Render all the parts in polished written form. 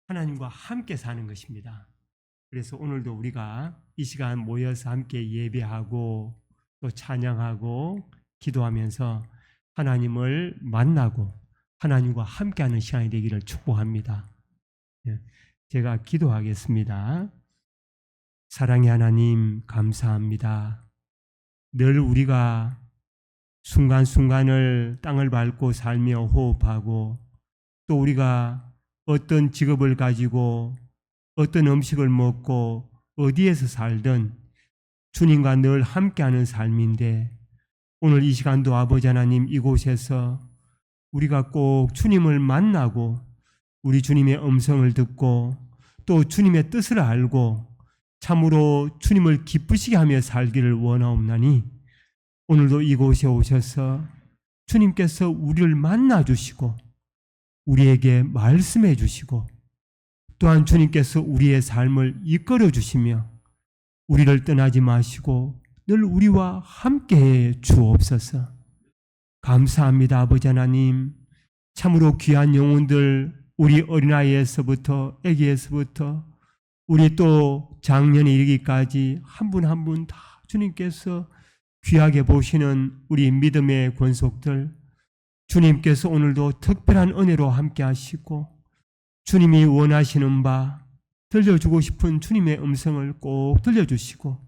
하나님과 함께 사는 것입니다. 그래서 오늘도 우리가 이 시간 모여서 함께 예배하고 또 찬양하고 기도하면서 하나님을 만나고 하나님과 함께하는 시간이 되기를 축복합니다. 제가 기도하겠습니다. 사랑의 하나님, 감사합니다. 늘 우리가 순간순간을 땅을 밟고 살며 호흡하고 또 우리가 어떤 직업을 가지고 어떤 음식을 먹고 어디에서 살든 주님과 늘 함께하는 삶인데 오늘 이 시간도 아버지 하나님 이곳에서 우리가 꼭 주님을 만나고 우리 주님의 음성을 듣고 또 주님의 뜻을 알고 참으로 주님을 기쁘시게 하며 살기를 원하옵나니 오늘도 이곳에 오셔서 주님께서 우리를 만나 주시고 우리에게 말씀해 주시고 또한 주님께서 우리의 삶을 이끌어 주시며 우리를 떠나지 마시고 늘 우리와 함께해 주옵소서. 감사합니다. 아버지 하나님, 참으로 귀한 영혼들 우리 어린아이에서부터 아기에서부터 우리 또 장년에 이르기까지 한 분 한 분 다 주님께서 귀하게 보시는 우리 믿음의 권속들 주님께서 오늘도 특별한 은혜로 함께 하시고 주님이 원하시는 바 들려주고 싶은 주님의 음성을 꼭 들려주시고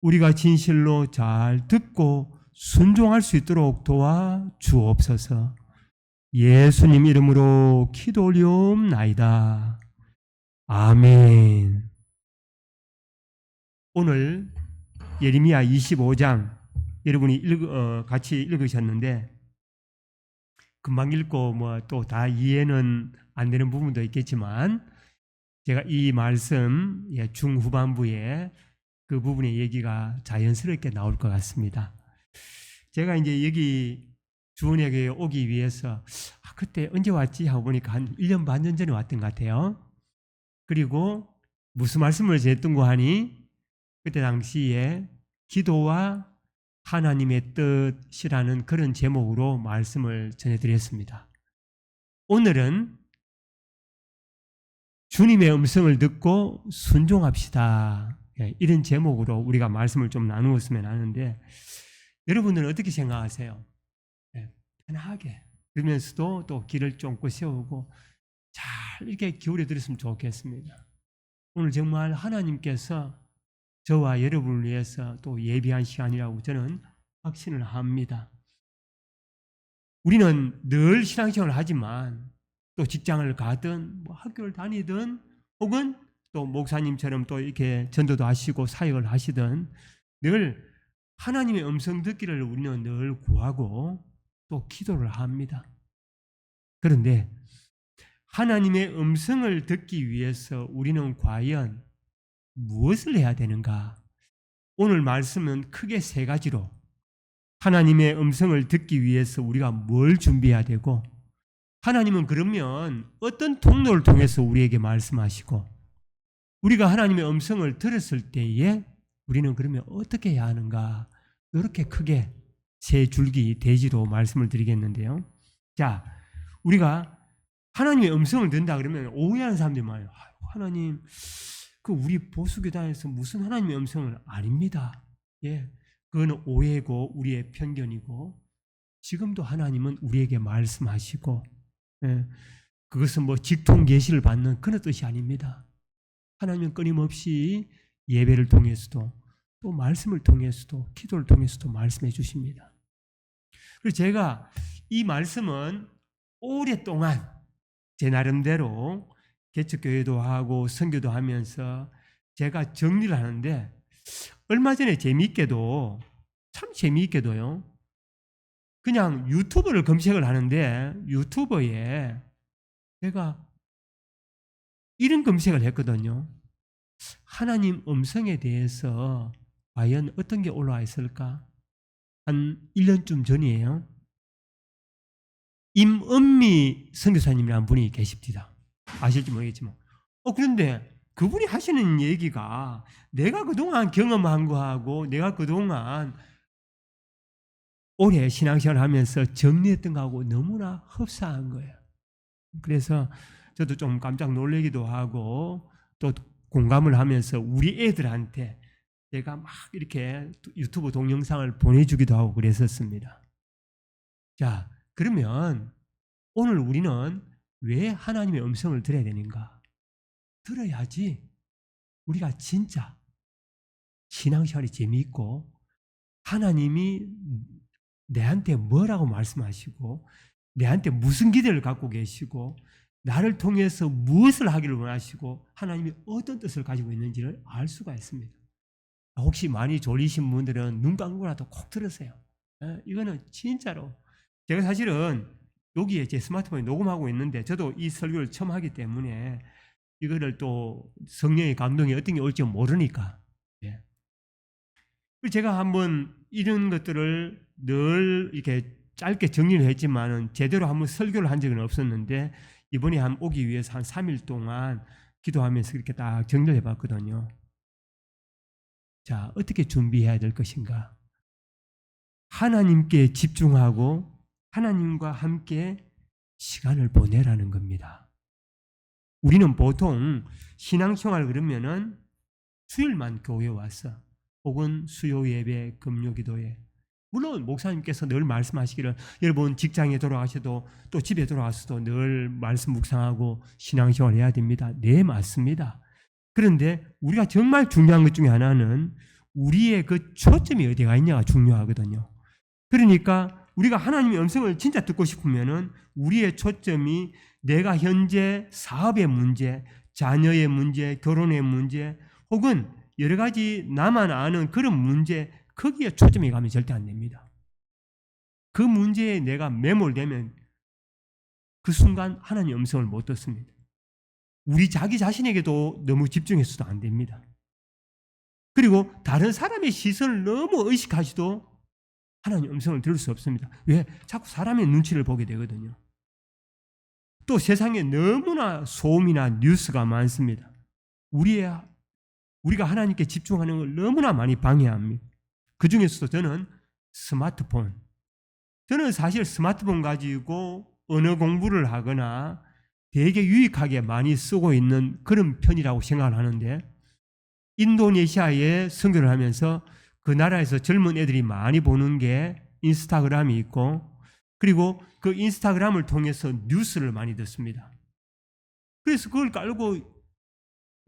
우리가 진실로 잘 듣고 순종할 수 있도록 도와주옵소서. 예수님 이름으로 기도 올리옵나이다. 아멘. 오늘 예레미야 25장 여러분이 같이 읽으셨는데 금방 읽고 또 다 이해는 안 되는 부분도 있겠지만 제가 이 말씀 중후반부에 그 부분의 얘기가 자연스럽게 나올 것 같습니다. 제가 이제 여기 주은혜교회에 오기 위해서 그때 언제 왔지 하고 보니까 한 1년 반 전에 왔던 것 같아요. 그리고 무슨 말씀을 했던 거 하니 그때 당시에 기도와 하나님의 뜻이라는 그런 제목으로 말씀을 전해드렸습니다. 오늘은 주님의 음성을 듣고 순종합시다. 이런 제목으로 우리가 말씀을 좀 나누었으면 하는데 여러분들은 어떻게 생각하세요? 편하게 그러면서도 또 길을 쫑고 세우고 잘 이렇게 기울여 드렸으면 좋겠습니다. 오늘 정말 하나님께서 저와 여러분을 위해서 또 예비한 시간이라고 저는 확신을 합니다. 우리는 늘 신앙생활을 하지만 또 직장을 가든 학교를 다니든 혹은 또 목사님처럼 또 이렇게 전도도 하시고 사역을 하시든 늘 하나님의 음성 듣기를 우리는 늘 구하고 또 기도를 합니다. 그런데 하나님의 음성을 듣기 위해서 우리는 과연 무엇을 해야 되는가? 오늘 말씀은 크게 세 가지로 하나님의 음성을 듣기 위해서 우리가 뭘 준비해야 되고 하나님은 그러면 어떤 통로를 통해서 우리에게 말씀하시고 우리가 하나님의 음성을 들었을 때에 우리는 그러면 어떻게 해야 하는가? 이렇게 크게 세 줄기 대지로 말씀을 드리겠는데요. 자, 우리가 하나님의 음성을 듣는다 그러면 오해하는 사람들이 많아요. 하나님, 우리 보수교단에서 무슨 하나님의 음성을 아닙니다. 그거는 오해고 우리의 편견이고 지금도 하나님은 우리에게 말씀하시고 그것은 직통 계시를 받는 그런 뜻이 아닙니다. 하나님은 끊임없이 예배를 통해서도 또 말씀을 통해서도 기도를 통해서도 말씀해 주십니다. 그래서 제가 이 말씀은 오랫동안 제 나름대로 개척교회도 하고 선교도 하면서 제가 정리를 하는데 얼마 전에 재미있게도 참 재미있게도요 그냥 유튜브를 검색을 하는데 유튜버에 제가 이런 검색을 했거든요. 하나님 음성에 대해서 과연 어떤 게 올라와 있을까? 한 1년쯤 전이에요. 임은미 선교사님이라는 분이 계십니다. 아실지 모르겠지만 그런데 그분이 하시는 얘기가 내가 그동안 경험한 거하고 내가 그동안 오래 신앙생활을 하면서 정리했던 거하고 너무나 흡사한 거예요. 그래서 저도 좀 깜짝 놀라기도 하고 또 공감을 하면서 우리 애들한테 제가 막 이렇게 유튜브 동영상을 보내주기도 하고 그랬었습니다. 자, 그러면 오늘 우리는 왜 하나님의 음성을 들어야 되는가? 들어야지 우리가 진짜 신앙생활이 재미있고 하나님이 내한테 뭐라고 말씀하시고 내한테 무슨 기대를 갖고 계시고 나를 통해서 무엇을 하기를 원하시고 하나님이 어떤 뜻을 가지고 있는지를 알 수가 있습니다. 혹시 많이 졸리신 분들은 눈 감고라도 꼭 들으세요. 이거는 진짜로 제가 사실은 여기에 제 스마트폰에 녹음하고 있는데 저도 이 설교를 처음 하기 때문에 이거를 또 성령의 감동이 어떤 게 올지 모르니까 제가 한번 이런 것들을 늘 이렇게 짧게 정리를 했지만은 제대로 한번 설교를 한 적은 없었는데 이번에 한 오기 위해서 한 3일 동안 기도하면서 이렇게 딱 정리를 해봤거든요. 자, 어떻게 준비해야 될 것인가? 하나님께 집중하고 하나님과 함께 시간을 보내라는 겁니다. 우리는 보통 신앙생활 그러면은 수요일만 교회에 왔어. 혹은 수요 예배, 금요 기도회. 물론 목사님께서 늘 말씀하시기를 여러분 직장에 돌아가셔도 또 집에 돌아가서도 늘 말씀 묵상하고 신앙생활 해야 됩니다. 네, 맞습니다. 그런데 우리가 정말 중요한 것 중에 하나는 우리의 그 초점이 어디가 있냐가 중요하거든요. 그러니까 우리가 하나님의 음성을 진짜 듣고 싶으면은 우리의 초점이 내가 현재 사업의 문제, 자녀의 문제, 결혼의 문제 혹은 여러 가지 나만 아는 그런 문제 거기에 초점이 가면 절대 안 됩니다. 그 문제에 내가 매몰되면 그 순간 하나님의 음성을 못 듣습니다. 우리 자기 자신에게도 너무 집중해서도 안 됩니다. 그리고 다른 사람의 시선을 너무 의식하시도 하나님의 음성을 들을 수 없습니다. 왜? 자꾸 사람의 눈치를 보게 되거든요. 또 세상에 너무나 소음이나 뉴스가 많습니다. 우리가 하나님께 집중하는 걸 너무나 많이 방해합니다. 그 중에서도 저는 스마트폰. 저는 사실 스마트폰 가지고 언어 공부를 하거나 되게 유익하게 많이 쓰고 있는 그런 편이라고 생각을 하는데 인도네시아에 선교를 하면서 그 나라에서 젊은 애들이 많이 보는 게 인스타그램이 있고 그리고 그 인스타그램을 통해서 뉴스를 많이 듣습니다. 그래서 그걸 깔고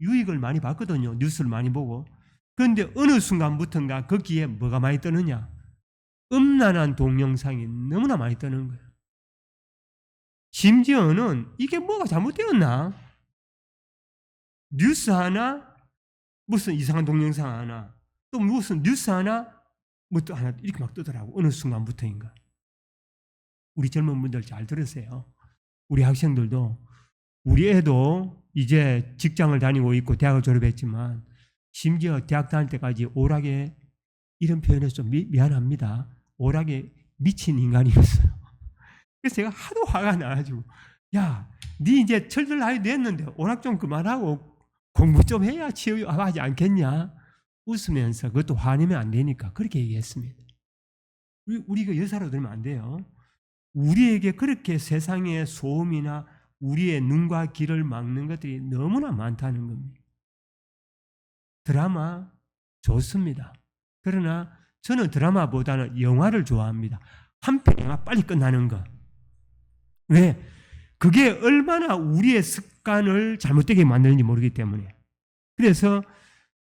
유익을 많이 받거든요. 뉴스를 많이 보고. 그런데 어느 순간부터인가 거기에 뭐가 많이 뜨느냐? 음란한 동영상이 너무나 많이 뜨는 거예요. 심지어는 이게 뭐가 잘못되었나? 뉴스 하나, 무슨 이상한 동영상 하나, 또 무슨 뉴스 하나, 뭐 또 하나 이렇게 막 뜨더라고. 어느 순간부터인가. 우리 젊은 분들 잘 들으세요. 우리 학생들도 우리 애도 이제 직장을 다니고 있고 대학을 졸업했지만 심지어 대학 다닐 때까지 오락에 이런 표현에서 좀 미안합니다. 오락에 미친 인간이었어요. 그래서 제가 하도 화가 나가지고 야, 네 이제 철들 나이 됐는데 오락 좀 그만하고 공부 좀 해야 치유하지 않겠냐? 웃으면서 그것도 화내면 안 되니까 그렇게 얘기했습니다. 우리가 여사로 들으면 안 돼요. 우리에게 그렇게 세상의 소음이나 우리의 눈과 귀를 막는 것들이 너무나 많다는 겁니다. 드라마 좋습니다. 그러나 저는 드라마보다는 영화를 좋아합니다. 한 편 영화 빨리 끝나는 거. 왜? 그게 얼마나 우리의 습관을 잘못되게 만드는지 모르기 때문에. 그래서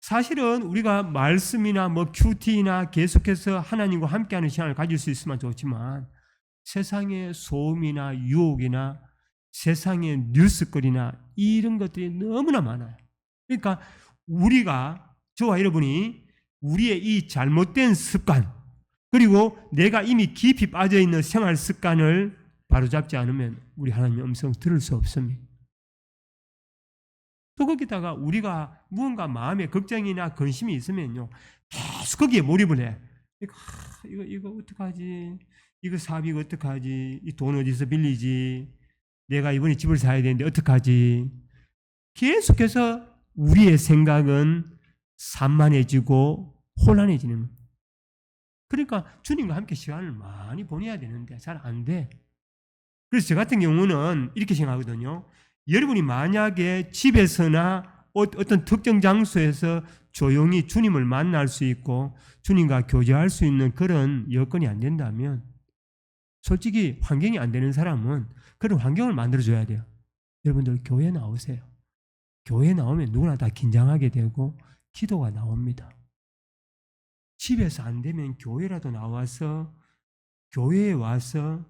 사실은 우리가 말씀이나 뭐 큐티나 계속해서 하나님과 함께하는 시간을 가질 수 있으면 좋지만 세상의 소음이나 유혹이나 세상의 뉴스거리나 이런 것들이 너무나 많아요. 그러니까 저와 여러분이 우리의 이 잘못된 습관 그리고 내가 이미 깊이 빠져있는 생활 습관을 바로잡지 않으면 우리 하나님의 음성 들을 수 없습니다. 또 거기다가 우리가 무언가 마음에 걱정이나 근심이 있으면요 계속 거기에 몰입을 해. 이거 어떡하지? 이거 사업이 어떡하지? 이 돈 어디서 빌리지? 내가 이번에 집을 사야 되는데 어떡하지? 계속해서 우리의 생각은 산만해지고 혼란해지는 거예요. 그러니까 주님과 함께 시간을 많이 보내야 되는데 잘 안 돼. 그래서 저 같은 경우는 이렇게 생각하거든요. 여러분이 만약에 집에서나 어떤 특정 장소에서 조용히 주님을 만날 수 있고 주님과 교제할 수 있는 그런 여건이 안 된다면 솔직히 환경이 안 되는 사람은 그런 환경을 만들어줘야 돼요. 여러분들 교회 나오세요. 교회 나오면 누구나 다 긴장하게 되고 기도가 나옵니다. 집에서 안 되면 교회라도 나와서 교회에 와서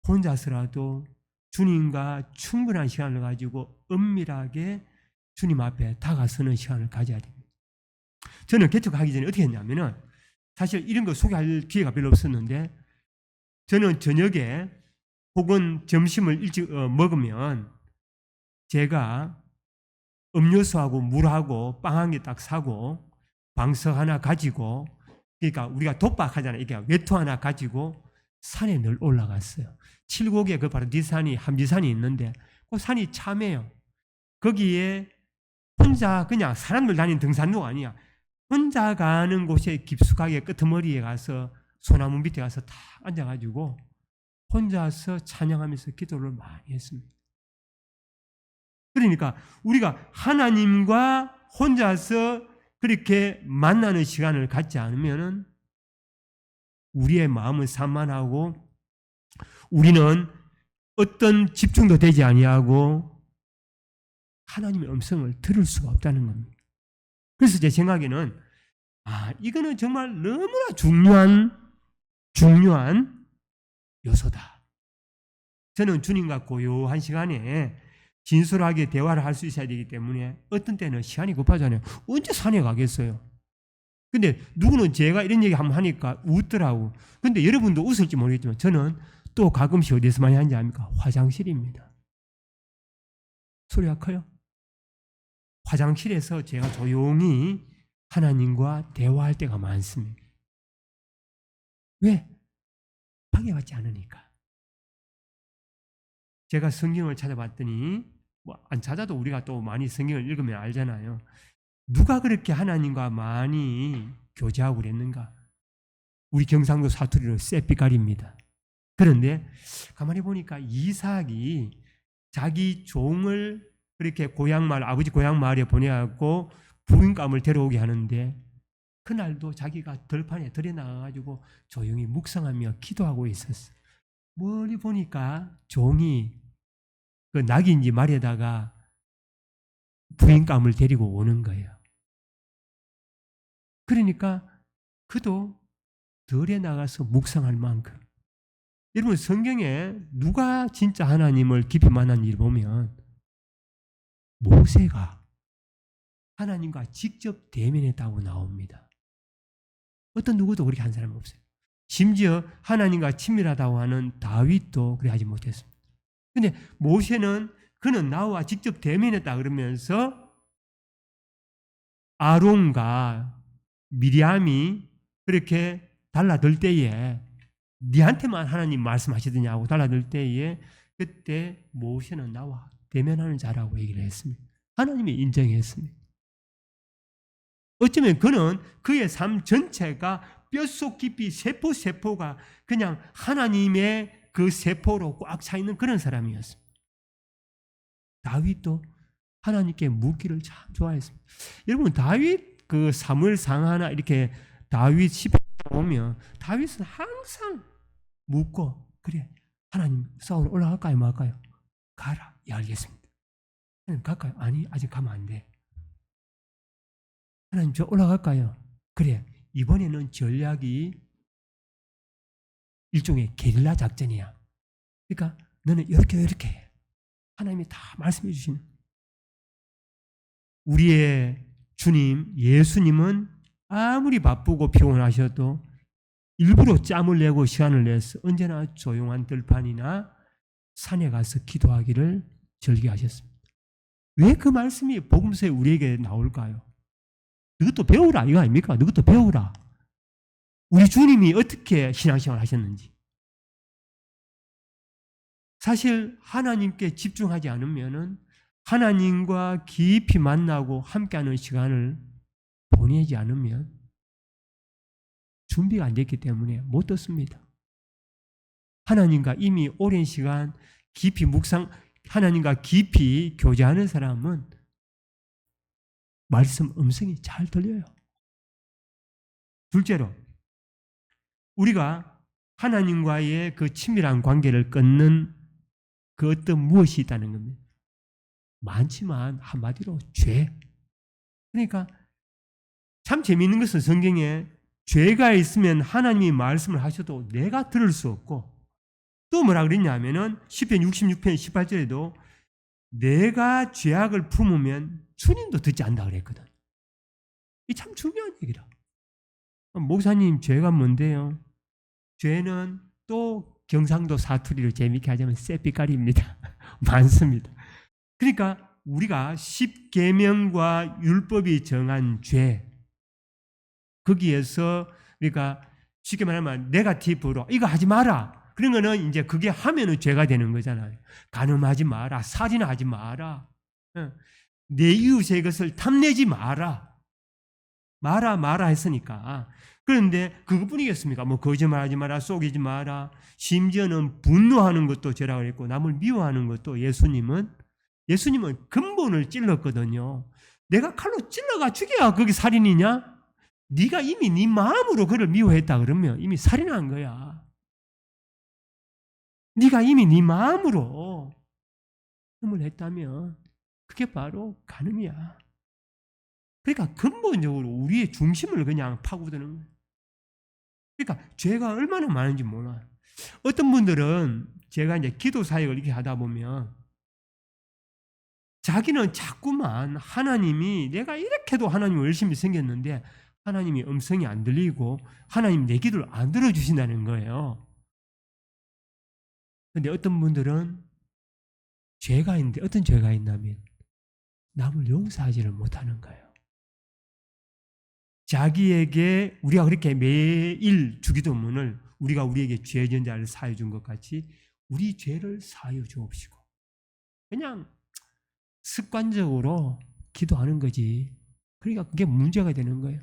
혼자서라도 주님과 충분한 시간을 가지고 은밀하게 주님 앞에 다가서는 시간을 가져야 됩니다. 저는 개척하기 전에 어떻게 했냐면은 사실 이런 거 소개할 기회가 별로 없었는데 저는 저녁에 혹은 점심을 일찍 먹으면 제가 음료수하고 물하고 빵 한 개 딱 사고 방석 하나 가지고 그러니까 우리가 독박하잖아요. 이게 외투 하나 가지고 산에 늘 올라갔어요. 칠곡에 그 바로 뒤산이 함지산이 있는데 그 산이 참해요. 거기에 혼자 그냥 사람들 다니는 등산로가 아니야. 혼자 가는 곳에 깊숙하게 끄트머리에 가서 소나무 밑에 가서 다 앉아가지고 혼자서 찬양하면서 기도를 많이 했습니다. 그러니까 우리가 하나님과 혼자서 그렇게 만나는 시간을 갖지 않으면 우리의 마음은 산만하고 우리는 어떤 집중도 되지 아니하고 하나님의 음성을 들을 수가 없다는 겁니다. 그래서 제 생각에는 이거는 정말 너무나 중요한 요소다. 저는 주님과 고요한 시간에 진솔하게 대화를 할 수 있어야 되기 때문에 어떤 때는 시간이 급하잖아요. 언제 산에 가겠어요? 근데 누구는 제가 이런 얘기 한번 하니까 웃더라고. 근데 여러분도 웃을지 모르겠지만 저는 또 가끔씩 어디서 많이 하는지 압니까? 화장실입니다. 소리가 커요? 화장실에서 제가 조용히 하나님과 대화할 때가 많습니다. 왜? 방해받지 않으니까. 제가 성경을 찾아봤더니 안 찾아도 우리가 또 많이 성경을 읽으면 알잖아요. 누가 그렇게 하나님과 많이 교제하고 그랬는가? 우리 경상도 사투리로 쎄삐까리입니다. 그런데 가만히 보니까 이삭이 자기 종을 그렇게 아버지 고향 마을에 보내갖고 부인감을 데려오게 하는데 그날도 자기가 들판에 들여나가가지고 조용히 묵상하며 기도하고 있었어요. 멀리 보니까 종이 그 낙인지 말에다가 부인감을 데리고 오는 거예요. 그러니까 그도 들에 나가서 묵상할 만큼. 여러분 성경에 누가 진짜 하나님을 깊이 만난 일 보면 모세가 하나님과 직접 대면했다고 나옵니다. 어떤 누구도 그렇게 한 사람이 없어요. 심지어 하나님과 친밀하다고 하는 다윗도 그렇게 하지 못했습니다. 근데 모세는 그는 나와 직접 대면했다 그러면서 아론과 미리암이 그렇게 달라들 때에 니한테만 하나님 말씀하시더냐고 달라들 때에 그때 모세는 나와 대면하는 자라고 얘기를 했습니다. 하나님이 인정했습니다. 어쩌면 그는 그의 삶 전체가 뼛속 깊이 세포가 그냥 하나님의 그 세포로 꽉 차 있는 그런 사람이었습니다. 다윗도 하나님께 묻기를 참 좋아했습니다. 여러분 다윗 그 사무엘상 하나 이렇게 다윗 시편 보면 다윗은 항상 묻고 그래 하나님 싸우러 올라갈까요 말까요? 가라. 예 알겠습니다. 하나님 갈까요? 아니 아직 가면 안 돼. 하나님 저 올라갈까요? 그래 이번에는 전략이 일종의 게릴라 작전이야. 그러니까 너는 이렇게 해. 하나님이 다 말씀해 주시는 우리의 주님 예수님은 아무리 바쁘고 피곤하셔도 일부러 짬을 내고 시간을 내서 언제나 조용한 들판이나 산에 가서 기도하기를 절기하셨습니다. 왜 그 말씀이 복음서에 우리에게 나올까요? 너것도 배우라 이거 아닙니까? 너것도 배우라. 우리 주님이 어떻게 신앙생활 하셨는지. 사실 하나님께 집중하지 않으면 하나님과 깊이 만나고 함께하는 시간을 보내지 않으면 준비가 안 됐기 때문에 못 듣습니다. 하나님과 이미 오랜 시간 깊이 묵상 하나님과 깊이 교제하는 사람은 말씀 음성이 잘 들려요. 둘째로, 우리가 하나님과의 그 친밀한 관계를 끊는 그 어떤 무엇이 있다는 겁니다. 많지만 한마디로 죄. 그러니까 참 재미있는 것은 성경에 죄가 있으면 하나님이 말씀을 하셔도 내가 들을 수 없고, 또 뭐라 그랬냐면은 시편 66편 18절에도 내가 죄악을 품으면 주님도 듣지 않는다 그랬거든. 이 참 중요한 얘기라. 목사님, 죄가 뭔데요? 죄는 또 경상도 사투리를 재밌게 하자면 쎄삐까리입니다. 많습니다. 그러니까 우리가 십계명과 율법이 정한 죄, 거기에서 그러니까 쉽게 말하면 네거티브로 이거 하지 마라. 그런 거는 이제 그게 하면은 죄가 되는 거잖아요. 간음하지 마라. 살인하지 마라. 내 이웃의 것을 탐내지 마라. 마라 했으니까. 그런데 그것뿐이겠습니까? 뭐 거짓말하지 마라, 속이지 마라. 심지어는 분노하는 것도 죄라고 했고, 남을 미워하는 것도 예수님은 근본을 찔렀거든요. 내가 칼로 찔러가 죽여야 그게 살인이냐? 네가 이미 네 마음으로 그를 미워했다 그러면 이미 살인한 거야. 네가 이미 네 마음으로 흠을 했다면 그게 바로 간음이야. 그러니까 근본적으로 우리의 중심을 그냥 파고드는 거예요. 그러니까 죄가 얼마나 많은지 몰라요. 어떤 분들은 제가 이제 기도 사역을 이렇게 하다 보면 자기는 자꾸만 하나님이 내가 이렇게도 하나님을 열심히 생겼는데 하나님이 음성이 안 들리고 하나님 내 기도를 안 들어주신다는 거예요. 그런데 어떤 분들은 죄가 있는데 어떤 죄가 있냐면 남을 용서하지를 못하는 거예요. 자기에게 우리가 그렇게 매일 주기도문을 우리가 우리에게 죄 전자를 사해 준 것 같이 우리 죄를 사해 주옵시고 그냥 습관적으로 기도하는 거지. 그러니까 그게 문제가 되는 거예요.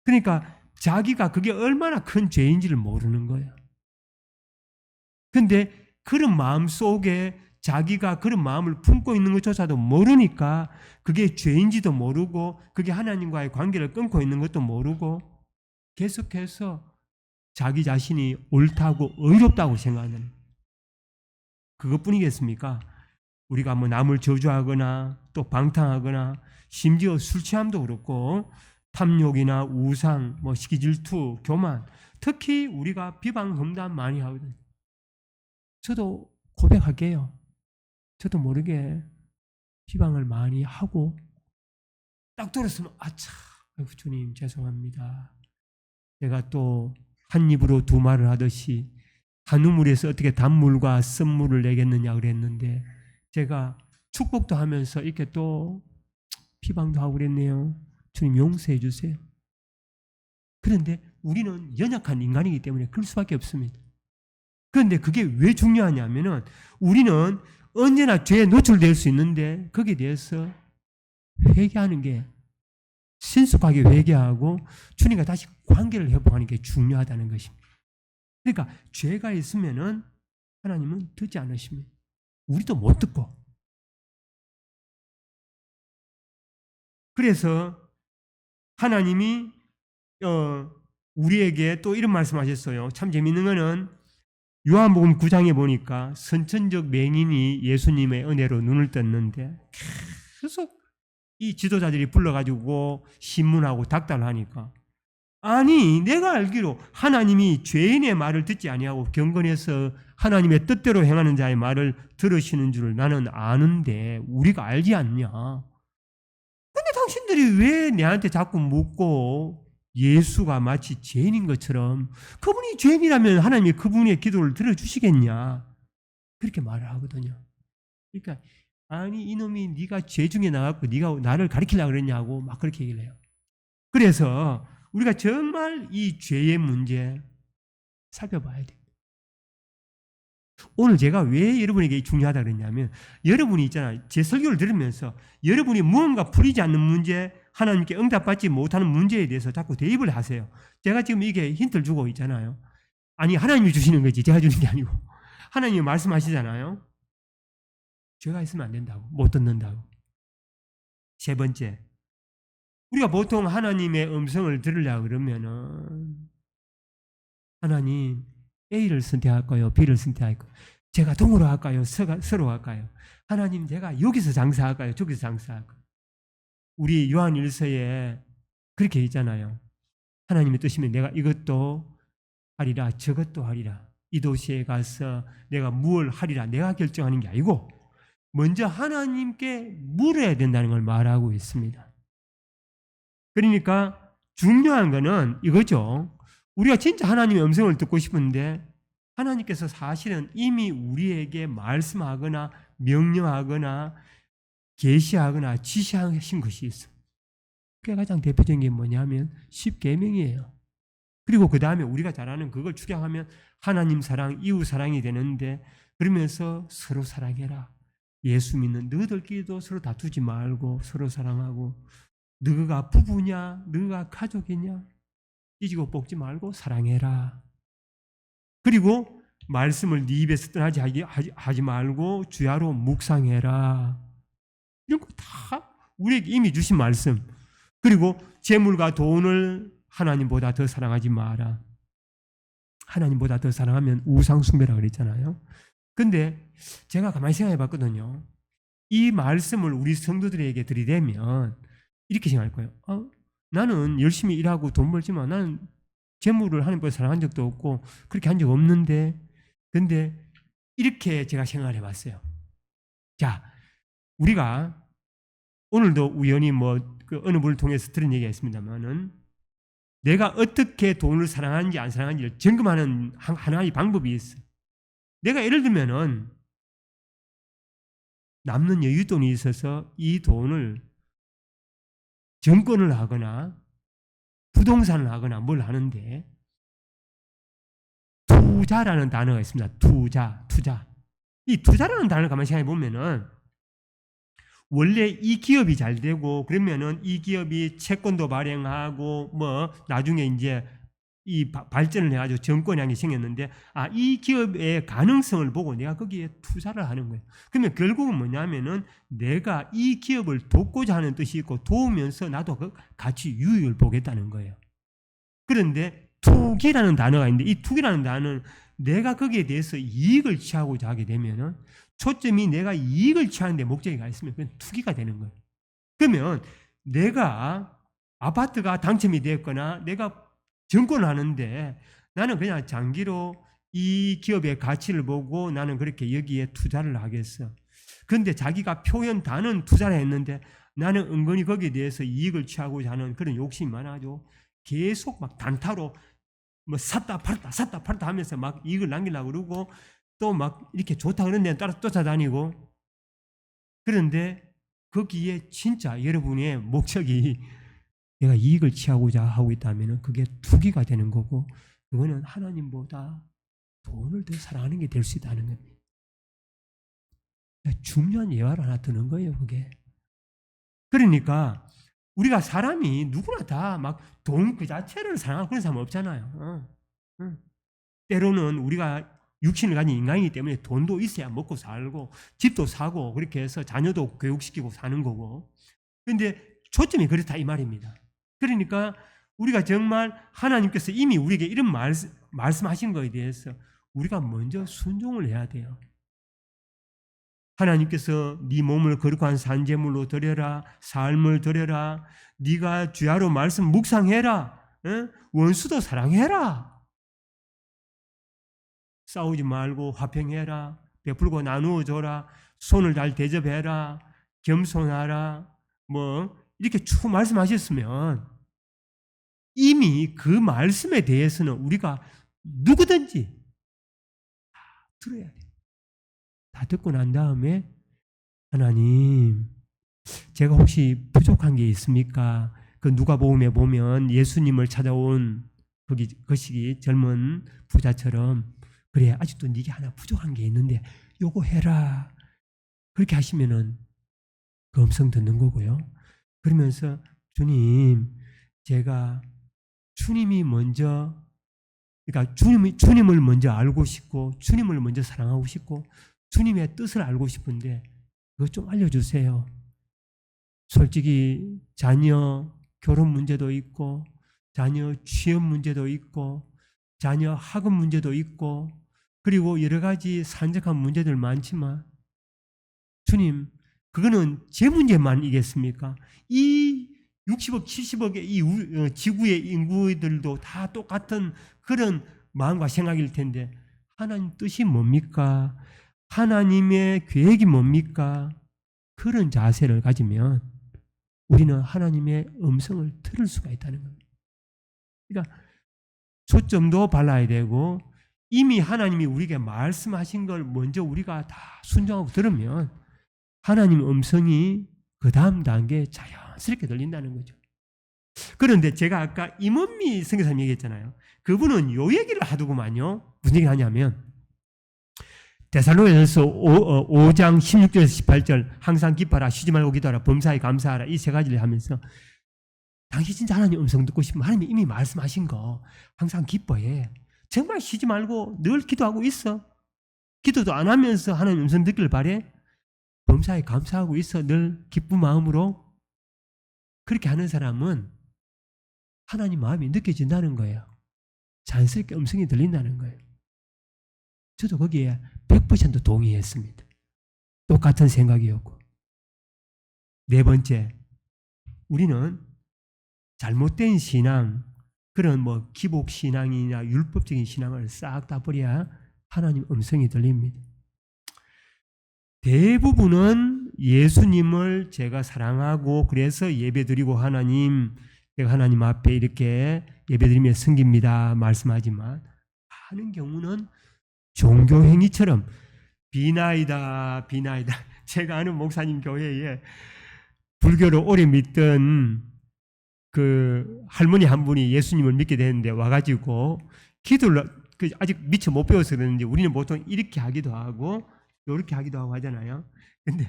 그러니까 자기가 그게 얼마나 큰 죄인지를 모르는 거예요. 그런데 그런 마음 속에 자기가 그런 마음을 품고 있는 것조차도 모르니까 그게 죄인지도 모르고 그게 하나님과의 관계를 끊고 있는 것도 모르고 계속해서 자기 자신이 옳다고 의롭다고 생각하는 그것뿐이겠습니까? 우리가 뭐 남을 저주하거나 또 방탕하거나 심지어 술 취함도 그렇고 탐욕이나 우상, 뭐 시기질투, 교만, 특히 우리가 비방, 험담 많이 하거든요. 저도 고백할게요. 저도 모르게 비방을 많이 하고 딱 들었으면 아차, 아이고 주님 죄송합니다. 제가 또 한 입으로 두 말을 하듯이 한 우물에서 어떻게 단물과 쓴물을 내겠느냐 그랬는데 제가 축복도 하면서 이렇게 또 비방도 하고 그랬네요. 주님 용서해 주세요. 그런데 우리는 연약한 인간이기 때문에 그럴 수밖에 없습니다. 그런데 그게 왜 중요하냐면은 우리는 언제나 죄에 노출될 수 있는데 거기에 대해서 회개하는 게 신속하게 회개하고 주님과 다시 관계를 회복하는 게 중요하다는 것입니다. 그러니까 죄가 있으면은 하나님은 듣지 않으십니다. 우리도 못 듣고. 그래서 하나님이 우리에게 또 이런 말씀하셨어요. 참 재밌는 거는 요한복음 9장에 보니까 선천적 맹인이 예수님의 은혜로 눈을 떴는데 계속 이 지도자들이 불러가지고 신문하고 닥달을 하니까 아니 내가 알기로 하나님이 죄인의 말을 듣지 아니하고 경건해서 하나님의 뜻대로 행하는 자의 말을 들으시는 줄을 나는 아는데 우리가 알지 않냐. 근데 당신들이 왜 내한테 자꾸 묻고 예수가 마치 죄인인 것처럼 그분이 죄인이라면 하나님이 그분의 기도를 들어주시겠냐 그렇게 말을 하거든요. 그러니까 아니 이놈이 네가 죄 중에 나갔고 네가 나를 가리키려고 그랬냐고 막 그렇게 얘기를 해요. 그래서 우리가 정말 이 죄의 문제 살펴봐야 돼요. 오늘 제가 왜 여러분에게 중요하다 그랬냐면 여러분이 있잖아요. 제 설교를 들으면서 여러분이 무언가 풀리지 않는 문제, 하나님께 응답받지 못하는 문제에 대해서 자꾸 대입을 하세요. 제가 지금 이게 힌트를 주고 있잖아요. 아니 하나님이 주시는 거지 제가 주는 게 아니고 하나님이 말씀하시잖아요. 죄가 있으면 안 된다고. 못 듣는다고. 세 번째, 우리가 보통 하나님의 음성을 들으려고 그러면은 하나님 A를 선택할까요? B를 선택할까요? 제가 동으로 할까요? 서로 할까요? 하나님 제가 여기서 장사할까요? 저기서 장사할까요? 우리 요한일서에 그렇게 있잖아요. 하나님의 뜻이면 내가 이것도 하리라 저것도 하리라. 이 도시에 가서 내가 무엇을 하리라 내가 결정하는 게 아니고 먼저 하나님께 물어야 된다는 걸 말하고 있습니다. 그러니까 중요한 거는 이거죠. 우리가 진짜 하나님의 음성을 듣고 싶은데 하나님께서 사실은 이미 우리에게 말씀하거나 명령하거나 계시하거나 지시하신 것이 있어요. 그게 가장 대표적인 게 뭐냐면 10계명이에요. 그리고 그 다음에 우리가 잘 아는 그걸 축약하면 하나님 사랑, 이웃 사랑이 되는데 그러면서 서로 사랑해라. 예수 믿는 너희들끼리도 서로 다투지 말고 서로 사랑하고 너가 부부냐 너가 가족이냐 찢고 뽑지 말고 사랑해라. 그리고 말씀을 네 입에서 떠나지 하지 말고 주야로 묵상해라. 이런 거 다 우리에게 이미 주신 말씀. 그리고 재물과 돈을 하나님보다 더 사랑하지 마라. 하나님보다 더 사랑하면 우상숭배라고 그랬잖아요. 근데 제가 가만히 생각해 봤거든요. 이 말씀을 우리 성도들에게 들이대면 이렇게 생각할 거예요. 나는 열심히 일하고 돈 벌지만 나는 재물을 하나님보다 사랑한 적도 없고 그렇게 한 적 없는데 근데 이렇게 제가 생각을 해봤어요. 자, 우리가 오늘도 우연히 그 어느 분을 통해서 들은 얘기가 있습니다만은 내가 어떻게 돈을 사랑하는지 안 사랑하는지를 점검하는 하나의 방법이 있어. 내가 예를 들면은 남는 여윳돈이 있어서 이 돈을 정권을 하거나 부동산을 하거나 뭘 하는데 투자라는 단어가 있습니다. 투자. 이 투자라는 단어를 가만히 생각해 보면은 원래 이 기업이 잘 되고 그러면은 이 기업이 채권도 발행하고 나중에 이제 이 발전을 해가지고 정권이 생겼는데 이 기업의 가능성을 보고 내가 거기에 투자를 하는 거예요. 그러면 결국은 뭐냐면은 내가 이 기업을 돕고자 하는 뜻이 있고 도우면서 나도 그 같이 유익을 보겠다는 거예요. 그런데 투기라는 단어가 있는데 이 투기라는 단어는 내가 거기에 대해서 이익을 취하고자 하게 되면은 초점이 내가 이익을 취하는 데 목적이 있으면 그건 투기가 되는 거예요. 그러면 내가 아파트가 당첨이 됐거나 내가 정권을 하는데 나는 그냥 장기로 이 기업의 가치를 보고 나는 그렇게 여기에 투자를 하겠어. 그런데 자기가 표현 다는 투자를 했는데 나는 은근히 거기에 대해서 이익을 취하고자 하는 그런 욕심이 많아가지고 계속 막 단타로 샀다 팔았다 하면서 막 이익을 남기려고 그러고 또 막 이렇게 좋다 그런 데는 따라 쫓아다니고 그런데 거기에 진짜 여러분의 목적이 내가 이익을 취하고자 하고 있다면 그게 투기가 되는 거고 그거는 하나님보다 돈을 더 사랑하는 게 될 수 있다는 겁니다. 중요한 예화를 하나 드는 거예요. 그게. 그러니까 우리가 사람이 누구나 다 막 돈 그 자체를 사랑하는 그런 사람 없잖아요. 때로는 우리가 육신을 가진 인간이기 때문에 돈도 있어야 먹고 살고 집도 사고 그렇게 해서 자녀도 교육시키고 사는 거고 그런데 초점이 그렇다 이 말입니다. 그러니까 우리가 정말 하나님께서 이미 우리에게 이런 말씀하신 거에 대해서 우리가 먼저 순종을 해야 돼요. 하나님께서 네 몸을 거룩한 산제물로 드려라. 삶을 드려라. 네가 주야로 말씀 묵상해라. 원수도 사랑해라. 싸우지 말고 화평해라. 베풀고 나누어 줘라. 손을 잘 대접해라. 겸손하라. 이렇게 쭉 말씀하셨으면 이미 그 말씀에 대해서는 우리가 누구든지 다 들어야 돼요. 다 듣고 난 다음에 하나님 제가 혹시 부족한 게 있습니까? 그 누가복음에 보면 예수님을 찾아온 그 시기 젊은 부자처럼 그래 아직도 네게 하나 부족한 게 있는데 요거 해라. 그렇게 하시면은 그 음성 듣는 거고요. 그러면서 주님 제가 주님이 먼저 그러니까 주님을 먼저 알고 싶고 주님을 먼저 사랑하고 싶고 주님의 뜻을 알고 싶은데 그거 좀 알려주세요. 솔직히 자녀 결혼 문제도 있고 자녀 취업 문제도 있고 자녀 학업 문제도 있고 그리고 여러 가지 산적한 문제들 많지만 주님, 그거는 제 문제만이겠습니까? 이 60억, 70억의 이 지구의 인구들도 다 똑같은 그런 마음과 생각일 텐데 하나님 뜻이 뭡니까? 하나님의 계획이 뭡니까? 그런 자세를 가지면 우리는 하나님의 음성을 들을 수가 있다는 겁니다. 그러니까 초점도 발라야 되고 이미 하나님이 우리에게 말씀하신 걸 먼저 우리가 다 순종하고 들으면 하나님 음성이 그 다음 단계에 자연스럽게 들린다는 거죠. 그런데 제가 아까 임원미 선교사님 얘기했잖아요. 그분은 요 얘기를 하더구만요. 무슨 얘기를 하냐면 데살로니가서 5장 16절에서 18절 항상 기뻐하라 쉬지 말고 기도하라 범사에 감사하라 이 세 가지를 하면서 당신 진짜 하나님 음성 듣고 싶으면 하나님이 이미 말씀하신 거 항상 기뻐해. 정말 쉬지 말고 늘 기도하고 있어. 기도도 안 하면서 하나님 음성 듣기를 바래. 범사에 감사하고 있어. 늘 기쁜 마음으로. 그렇게 하는 사람은 하나님 마음이 느껴진다는 거예요. 자연스럽게 음성이 들린다는 거예요. 저도 거기에 100% 동의했습니다. 똑같은 생각이었고. 네 번째, 우리는 잘못된 신앙, 그런 뭐 기복신앙이나 율법적인 신앙을 싹 다 버려야 하나님 음성이 들립니다. 대부분은 예수님을 제가 사랑하고 그래서 예배드리고 제가 하나님 앞에 이렇게 예배드리며 섬깁니다 말씀하지만 많은 경우는 종교행위처럼 비나이다. 제가 아는 목사님 교회에 불교를 오래 믿던 그 할머니 한 분이 예수님을 믿게 되는데 와가지고 기도를 아직 미처 못 배워서 그러는지 우리는 보통 이렇게 하기도 하고 이렇게 하기도 하고 하잖아요. 근데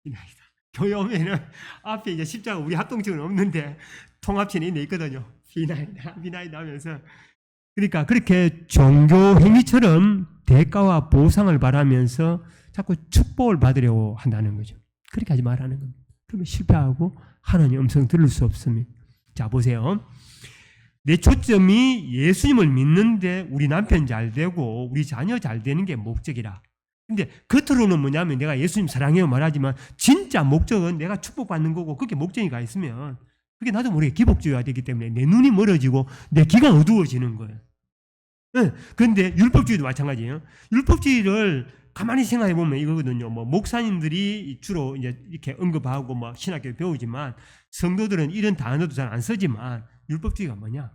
비나이다. 교회 오면은 앞에 이제 십자가 우리 합동증은 없는데 통합신이 있거든요. 비나이다 하면서 그러니까 그렇게 종교 행위처럼 대가와 보상을 바라면서 자꾸 축복을 받으려고 한다는 거죠. 그렇게 하지 말라는 겁니다. 그러면 실패하고 하나님 음성 들을 수 없습니다. 자, 보세요. 내 초점이 예수님을 믿는데 우리 남편 잘 되고 우리 자녀 잘 되는 게 목적이라. 근데 겉으로는 뭐냐면 내가 예수님 사랑해요 말하지만 진짜 목적은 내가 축복받는 거고 그게 목적이가 있으면 그게 나도 모르게 기복주의가 되기 때문에 내 눈이 멀어지고 내 귀가 어두워지는 거예요. 그런데 율법주의도 마찬가지예요. 율법주의를 가만히 생각해 보면 이거거든요. 뭐 목사님들이 주로 이제 이렇게 언급하고 뭐 신학교 배우지만 성도들은 이런 단어도 잘 안 쓰지만 율법주의가 뭐냐?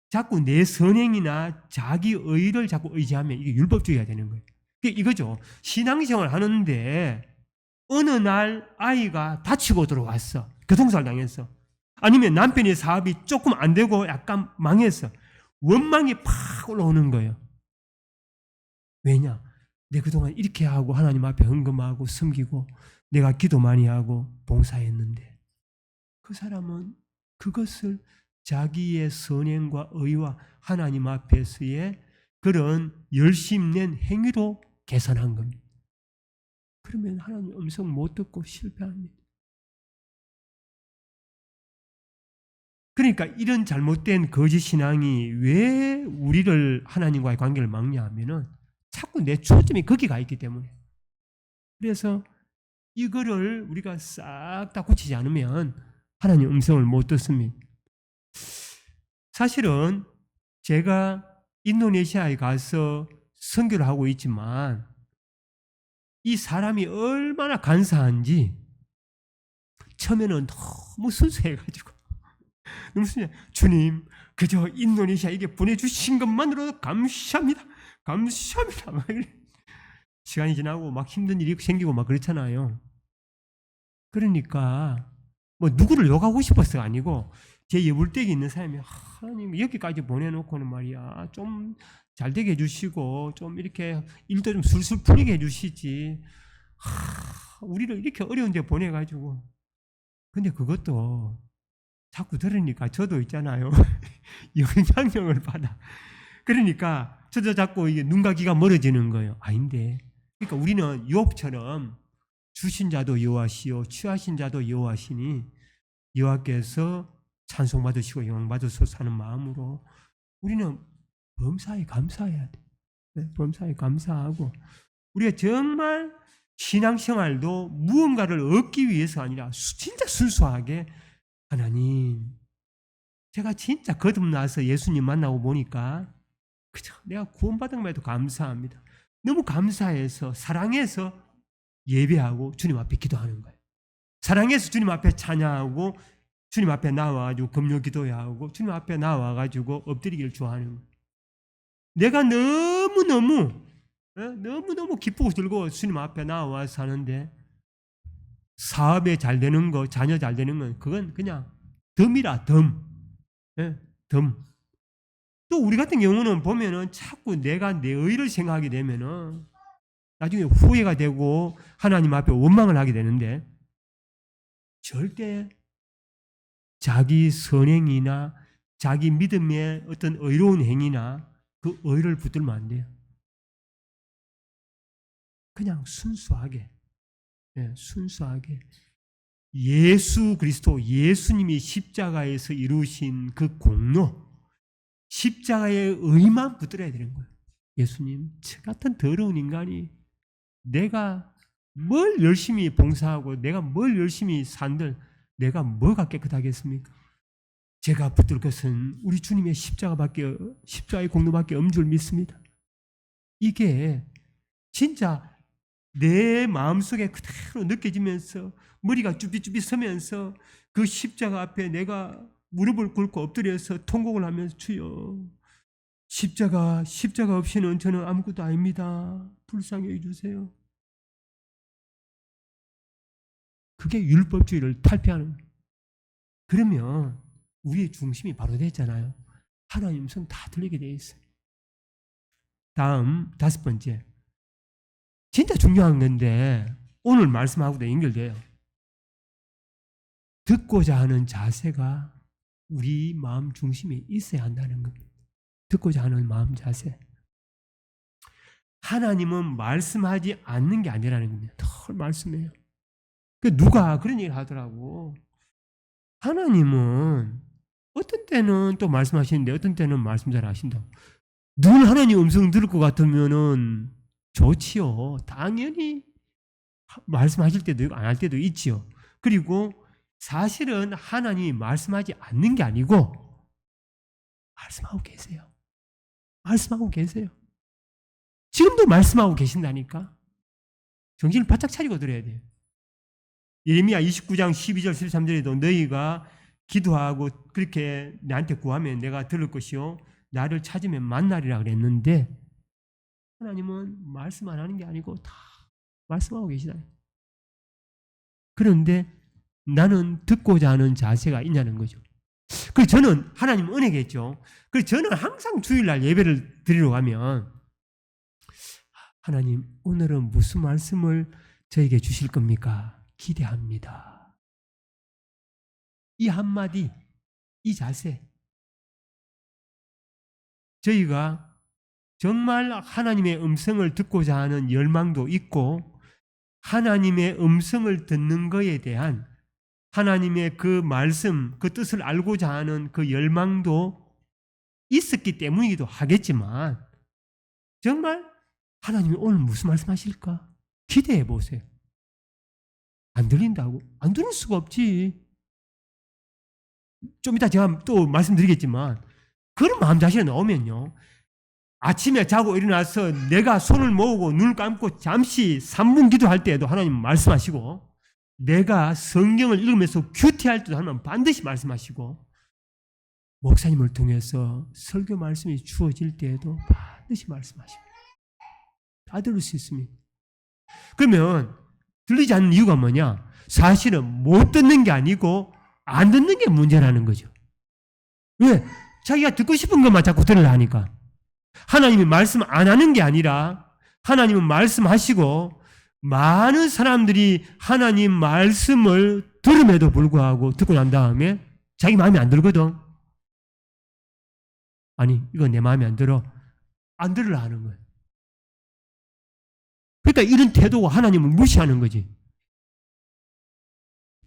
자꾸 내 선행이나 자기 의를 자꾸 의지하면 이게 율법주의가 되는 거예요. 이거죠. 신앙생활 하는데 어느 날 아이가 다치고 들어왔어. 교통사고를 당했어. 아니면 남편의 사업이 조금 안 되고 약간 망했어. 원망이 팍 올라오는 거예요. 왜냐? 내가 그동안 이렇게 하고 하나님 앞에 헌금하고 섬기고 내가 기도 많이 하고 봉사했는데 그 사람은 그것을 자기의 선행과 의와 하나님 앞에서의 그런 열심 낸 행위로 계산한 겁니다. 그러면 하나님 음성 못 듣고 실패합니다. 그러니까 이런 잘못된 거짓 신앙이 왜 우리를 하나님과의 관계를 막냐 하면은 자꾸 내 초점이 거기 가 있기 때문에. 그래서 이거를 우리가 싹 다 고치지 않으면 하나님 음성을 못 듣습니다. 사실은 제가 인도네시아에 가서 선교를 하고 있지만 이 사람이 얼마나 간사한지 처음에는 너무 순수해가지고 너무 순수해. 주님 그저 인도네시아 이게 보내주신 것만으로도 감사합니다. 감사합니다. 시간이 지나고 막 힘든 일이 생기고 막 그렇잖아요. 그러니까 뭐 누구를 욕하고 싶어서가 아니고 제 예불댁이 있는 사람이 하나님 여기까지 보내놓고는 말이야 좀 잘 되게 해주시고 좀 이렇게 일도 좀 술술 풀리게 해주시지 우리를 이렇게 어려운 데 보내가지고 근데 그것도 자꾸 들으니까 저도 있잖아요 영향력을 받아. 그러니까 저도 자꾸 이게 눈과 귀가 멀어지는 거예요. 아닌데 그러니까 우리는 욥처럼 주신 자도 여호와시요 취하신 자도 여호와시니 여호와께서 찬송받으시고 영광받으소서 하는 마음으로 우리는 범사에 감사해야 돼. 범사에 감사하고 우리가 정말 신앙생활도 무언가를 얻기 위해서 아니라 진짜 순수하게 하나님, 제가 진짜 거듭나서 예수님 만나고 보니까 그저 내가 구원받은 것에도 감사합니다. 너무 감사해서 사랑해서 예배하고 주님 앞에 기도하는 거예요. 사랑해서 주님 앞에 찬양하고 주님 앞에 나와가지고 금요 기도해야 하고 주님 앞에 나와가지고 엎드리기를 좋아하는 거예요. 내가 너무너무 기쁘고 즐거워 주님 앞에 나와서 하는데 사업에 잘 되는 거, 자녀 잘 되는 건 그건 그냥 덤이라 덤. 덤. 또 우리 같은 경우는 보면은 자꾸 내가 내 의를 생각하게 되면은 나중에 후회가 되고 하나님 앞에 원망을 하게 되는데 절대 자기 선행이나 자기 믿음의 어떤 의로운 행위나 그 의를 붙들면 안 돼요. 그냥 순수하게 예수 그리스도, 예수님이 십자가에서 이루신 그 공로, 십자가의 의만 붙들어야 되는 거예요. 예수님, 저 같은 더러운 인간이 내가 뭘 열심히 봉사하고 내가 뭘 열심히 산들 내가 뭐가 깨끗하겠습니까? 제가 붙들 것은 우리 주님의 십자가의 공로밖에 없는 줄 믿습니다. 이게 진짜 내 마음속에 그대로 느껴지면서 머리가 쭈삣쭈삣 서면서 그 십자가 앞에 내가 무릎을 꿇고 엎드려서 통곡을 하면서 주여, 십자가 없이는 저는 아무것도 아닙니다. 불쌍히 해주세요. 그게 율법주의를 탈피하는 거예요. 그러면 우리의 중심이 바로 됐잖아요. 하나님 성 다 들리게 돼 있어요. 다음 5번째, 진짜 중요한 건데 오늘 말씀하고도 연결돼요. 듣고자 하는 자세가 우리 마음 중심에 있어야 한다는 겁니다. 듣고자 하는 마음 자세. 하나님은 말씀하지 않는 게 아니라는 겁니다. 늘 말씀해요. 누가 그런 얘기를 하더라고. 하나님은 어떤 때는 또 말씀하시는데 어떤 때는 말씀 잘 하신다. 늘 하나님 음성 들을 것 같으면은 좋지요. 당연히 말씀하실 때도 있고 안 할 때도 있지요. 그리고 사실은 하나님이 말씀하지 않는 게 아니고 말씀하고 계세요. 말씀하고 계세요. 지금도 말씀하고 계신다니까. 정신을 바짝 차리고 들어야 돼요. 예레미야 29장 12절 13절에도 너희가 기도하고 그렇게 나한테 구하면 내가 들을 것이요 나를 찾으면 만나리라 그랬는데 하나님은 말씀 안 하는 게 아니고 다 말씀하고 계시다. 그런데 나는 듣고자 하는 자세가 있냐는 거죠. 그래서 저는 하나님 은혜겠죠. 그래서 저는 항상 주일날 예배를 드리러 가면 하나님 오늘은 무슨 말씀을 저에게 주실 겁니까? 기대합니다. 이 한마디, 이 자세. 저희가 정말 하나님의 음성을 듣고자 하는 열망도 있고 하나님의 음성을 듣는 것에 대한 하나님의 그 말씀, 그 뜻을 알고자 하는 그 열망도 있었기 때문이기도 하겠지만 정말 하나님이 오늘 무슨 말씀하실까? 기대해 보세요. 안 들린다고? 안 들을 수가 없지. 좀 이따 제가 또 말씀드리겠지만 그런 마음 자신이 나오면요. 아침에 자고 일어나서 내가 손을 모으고 눈을 감고 잠시 3분 기도할 때에도 하나님 말씀하시고 내가 성경을 읽으면서 큐티할 때도 하나님 반드시 말씀하시고 목사님을 통해서 설교 말씀이 주어질 때에도 반드시 말씀하시고 다 들을 수 있습니다. 그러면 들리지 않는 이유가 뭐냐? 사실은 못 듣는 게 아니고 안 듣는 게 문제라는 거죠. 왜? 자기가 듣고 싶은 것만 자꾸 들으려 하니까. 하나님이 말씀 안 하는 게 아니라 하나님은 말씀하시고 많은 사람들이 하나님 말씀을 들음에도 불구하고 듣고 난 다음에 자기 마음에 안 들거든. 아니 이거 내 마음에 안 들어. 안 들으려 하는 거예요. 그러니까 이런 태도가 하나님을 무시하는 거지.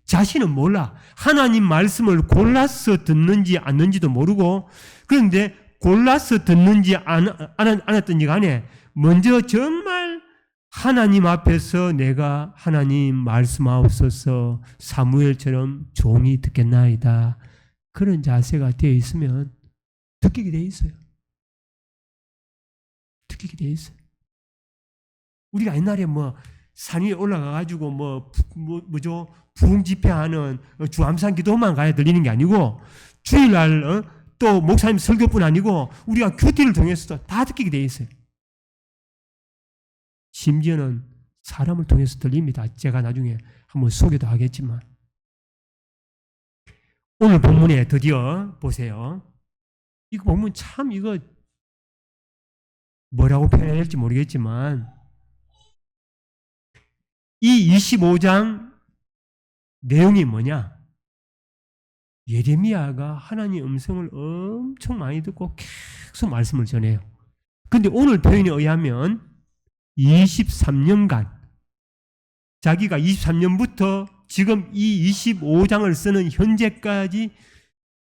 자신은 몰라. 하나님 말씀을 골라서 듣는지 않는지도 모르고, 그런데 골라서 듣는지 않았든지 간에 먼저 정말 하나님 앞에서 내가 하나님 말씀하옵소서 사무엘처럼 종이 듣겠나이다. 그런 자세가 되어 있으면 듣기게 되어 있어요. 듣기게 되어 있어요. 우리가 옛날에 산 위에 올라가가지고 뭐죠? 부흥 집회하는 주암산 기도만 가야 들리는 게 아니고 주일날 또 목사님 설교뿐 아니고 우리가 큐티를 통해서도 다 듣기게 되어 있어요. 심지어는 사람을 통해서 들립니다. 제가 나중에 한번 소개도 하겠지만 오늘 본문에 드디어 보세요. 이거 보면 참 이거 뭐라고 표현해야 될지 모르겠지만 이 25장 내용이 뭐냐? 예레미야가 하나님의 음성을 엄청 많이 듣고 계속 말씀을 전해요. 근데 오늘 표현에 의하면 23년간 자기가 23년부터 지금 이 25장을 쓰는 현재까지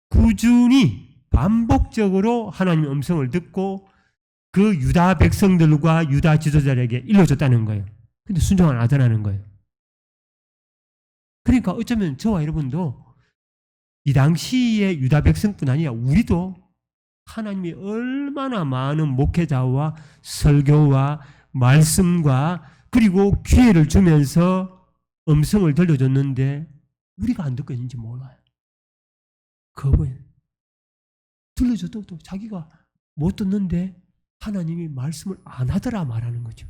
꾸준히 반복적으로 하나님의 음성을 듣고 그 유다 백성들과 유다 지도자에게 일러줬다는 거예요. 근데 순종 안 하더라는 거예요. 그러니까 어쩌면 저와 여러분도 이 당시의 유다 백성뿐 아니라 우리도 하나님이 얼마나 많은 목회자와 설교와 말씀과 그리고 기회를 주면서 음성을 들려줬는데 우리가 안 듣고 있는지 몰라요. 그거예요. 들려줘도 또 자기가 못 듣는데 하나님이 말씀을 안 하더라 말하는 거죠.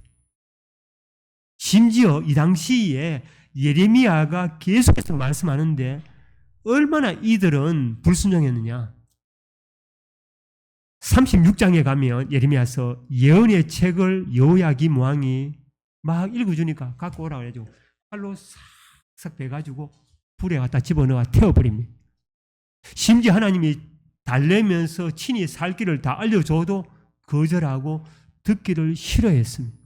심지어 이 당시에 예레미야가 계속해서 말씀하는데 얼마나 이들은 불순종했느냐. 36장에 가면 예레미야서 예언의 책을 여호야김 왕이 막 읽어주니까 갖고 오라고 해가지고 칼로 싹싹 베가지고 불에 갖다 집어넣어 태워버립니다. 심지어 하나님이 달래면서 친히 살 길을 다 알려줘도 거절하고 듣기를 싫어했습니다.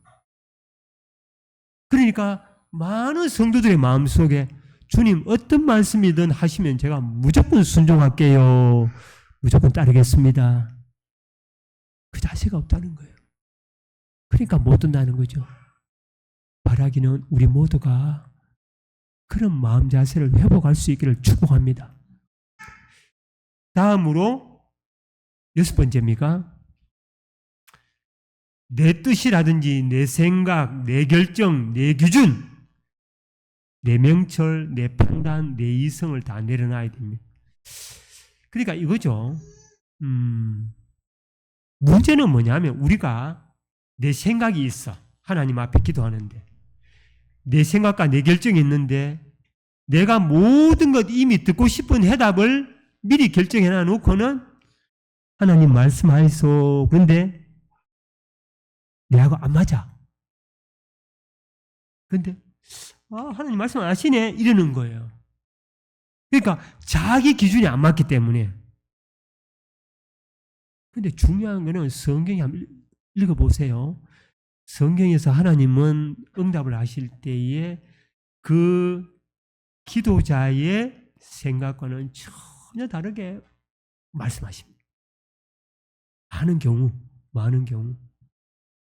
그러니까 많은 성도들의 마음속에 주님 어떤 말씀이든 하시면 제가 무조건 순종할게요. 무조건 따르겠습니다. 그 자세가 없다는 거예요. 그러니까 못 듣는다는 거죠. 바라기는 우리 모두가 그런 마음 자세를 회복할 수 있기를 축복합니다. 다음으로 6번째입니다. 내 뜻이라든지 내 생각, 내 결정, 내 기준, 내 명철, 내 판단, 내 이성을 다 내려놔야 됩니다. 그러니까 이거죠. 문제는 뭐냐면 우리가 내 생각이 있어. 하나님 앞에 기도하는데 내 생각과 내 결정이 있는데 내가 모든 것 이미 듣고 싶은 해답을 미리 결정해 놔놓고는 하나님 말씀하이소. 그런데 내하고 안 맞아. 근데 하나님 말씀 안 하시네 이러는 거예요. 그러니까 자기 기준이 안 맞기 때문에. 근데 중요한 거는 성경에 한번 읽어보세요. 성경에서 하나님은 응답을 하실 때에 그 기도자의 생각과는 전혀 다르게 말씀하십니다. 많은 경우.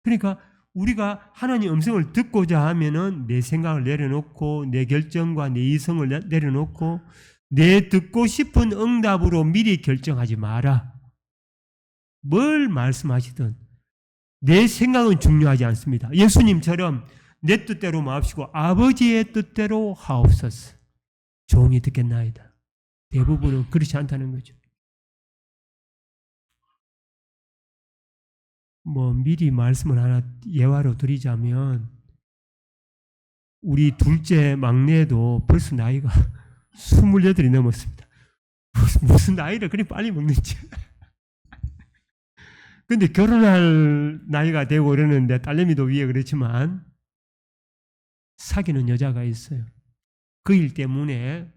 그러니까 우리가 하나님 음성을 듣고자 하면은 내 생각을 내려놓고 내 결정과 내 이성을 내려놓고 내 듣고 싶은 응답으로 미리 결정하지 마라. 뭘 말씀하시든 내 생각은 중요하지 않습니다. 예수님처럼 내 뜻대로 마옵시고 아버지의 뜻대로 하옵소서. 종이 듣겠나이다. 대부분은 그렇지 않다는 거죠. 미리 말씀을 하나 예화로 드리자면 우리 둘째 막내도 벌써 나이가 28이 넘었습니다. 무슨 나이를 그리 빨리 먹는지. 근데 결혼할 나이가 되고 이러는데 딸내미도 위에 그렇지만 사귀는 여자가 있어요. 그 일 때문에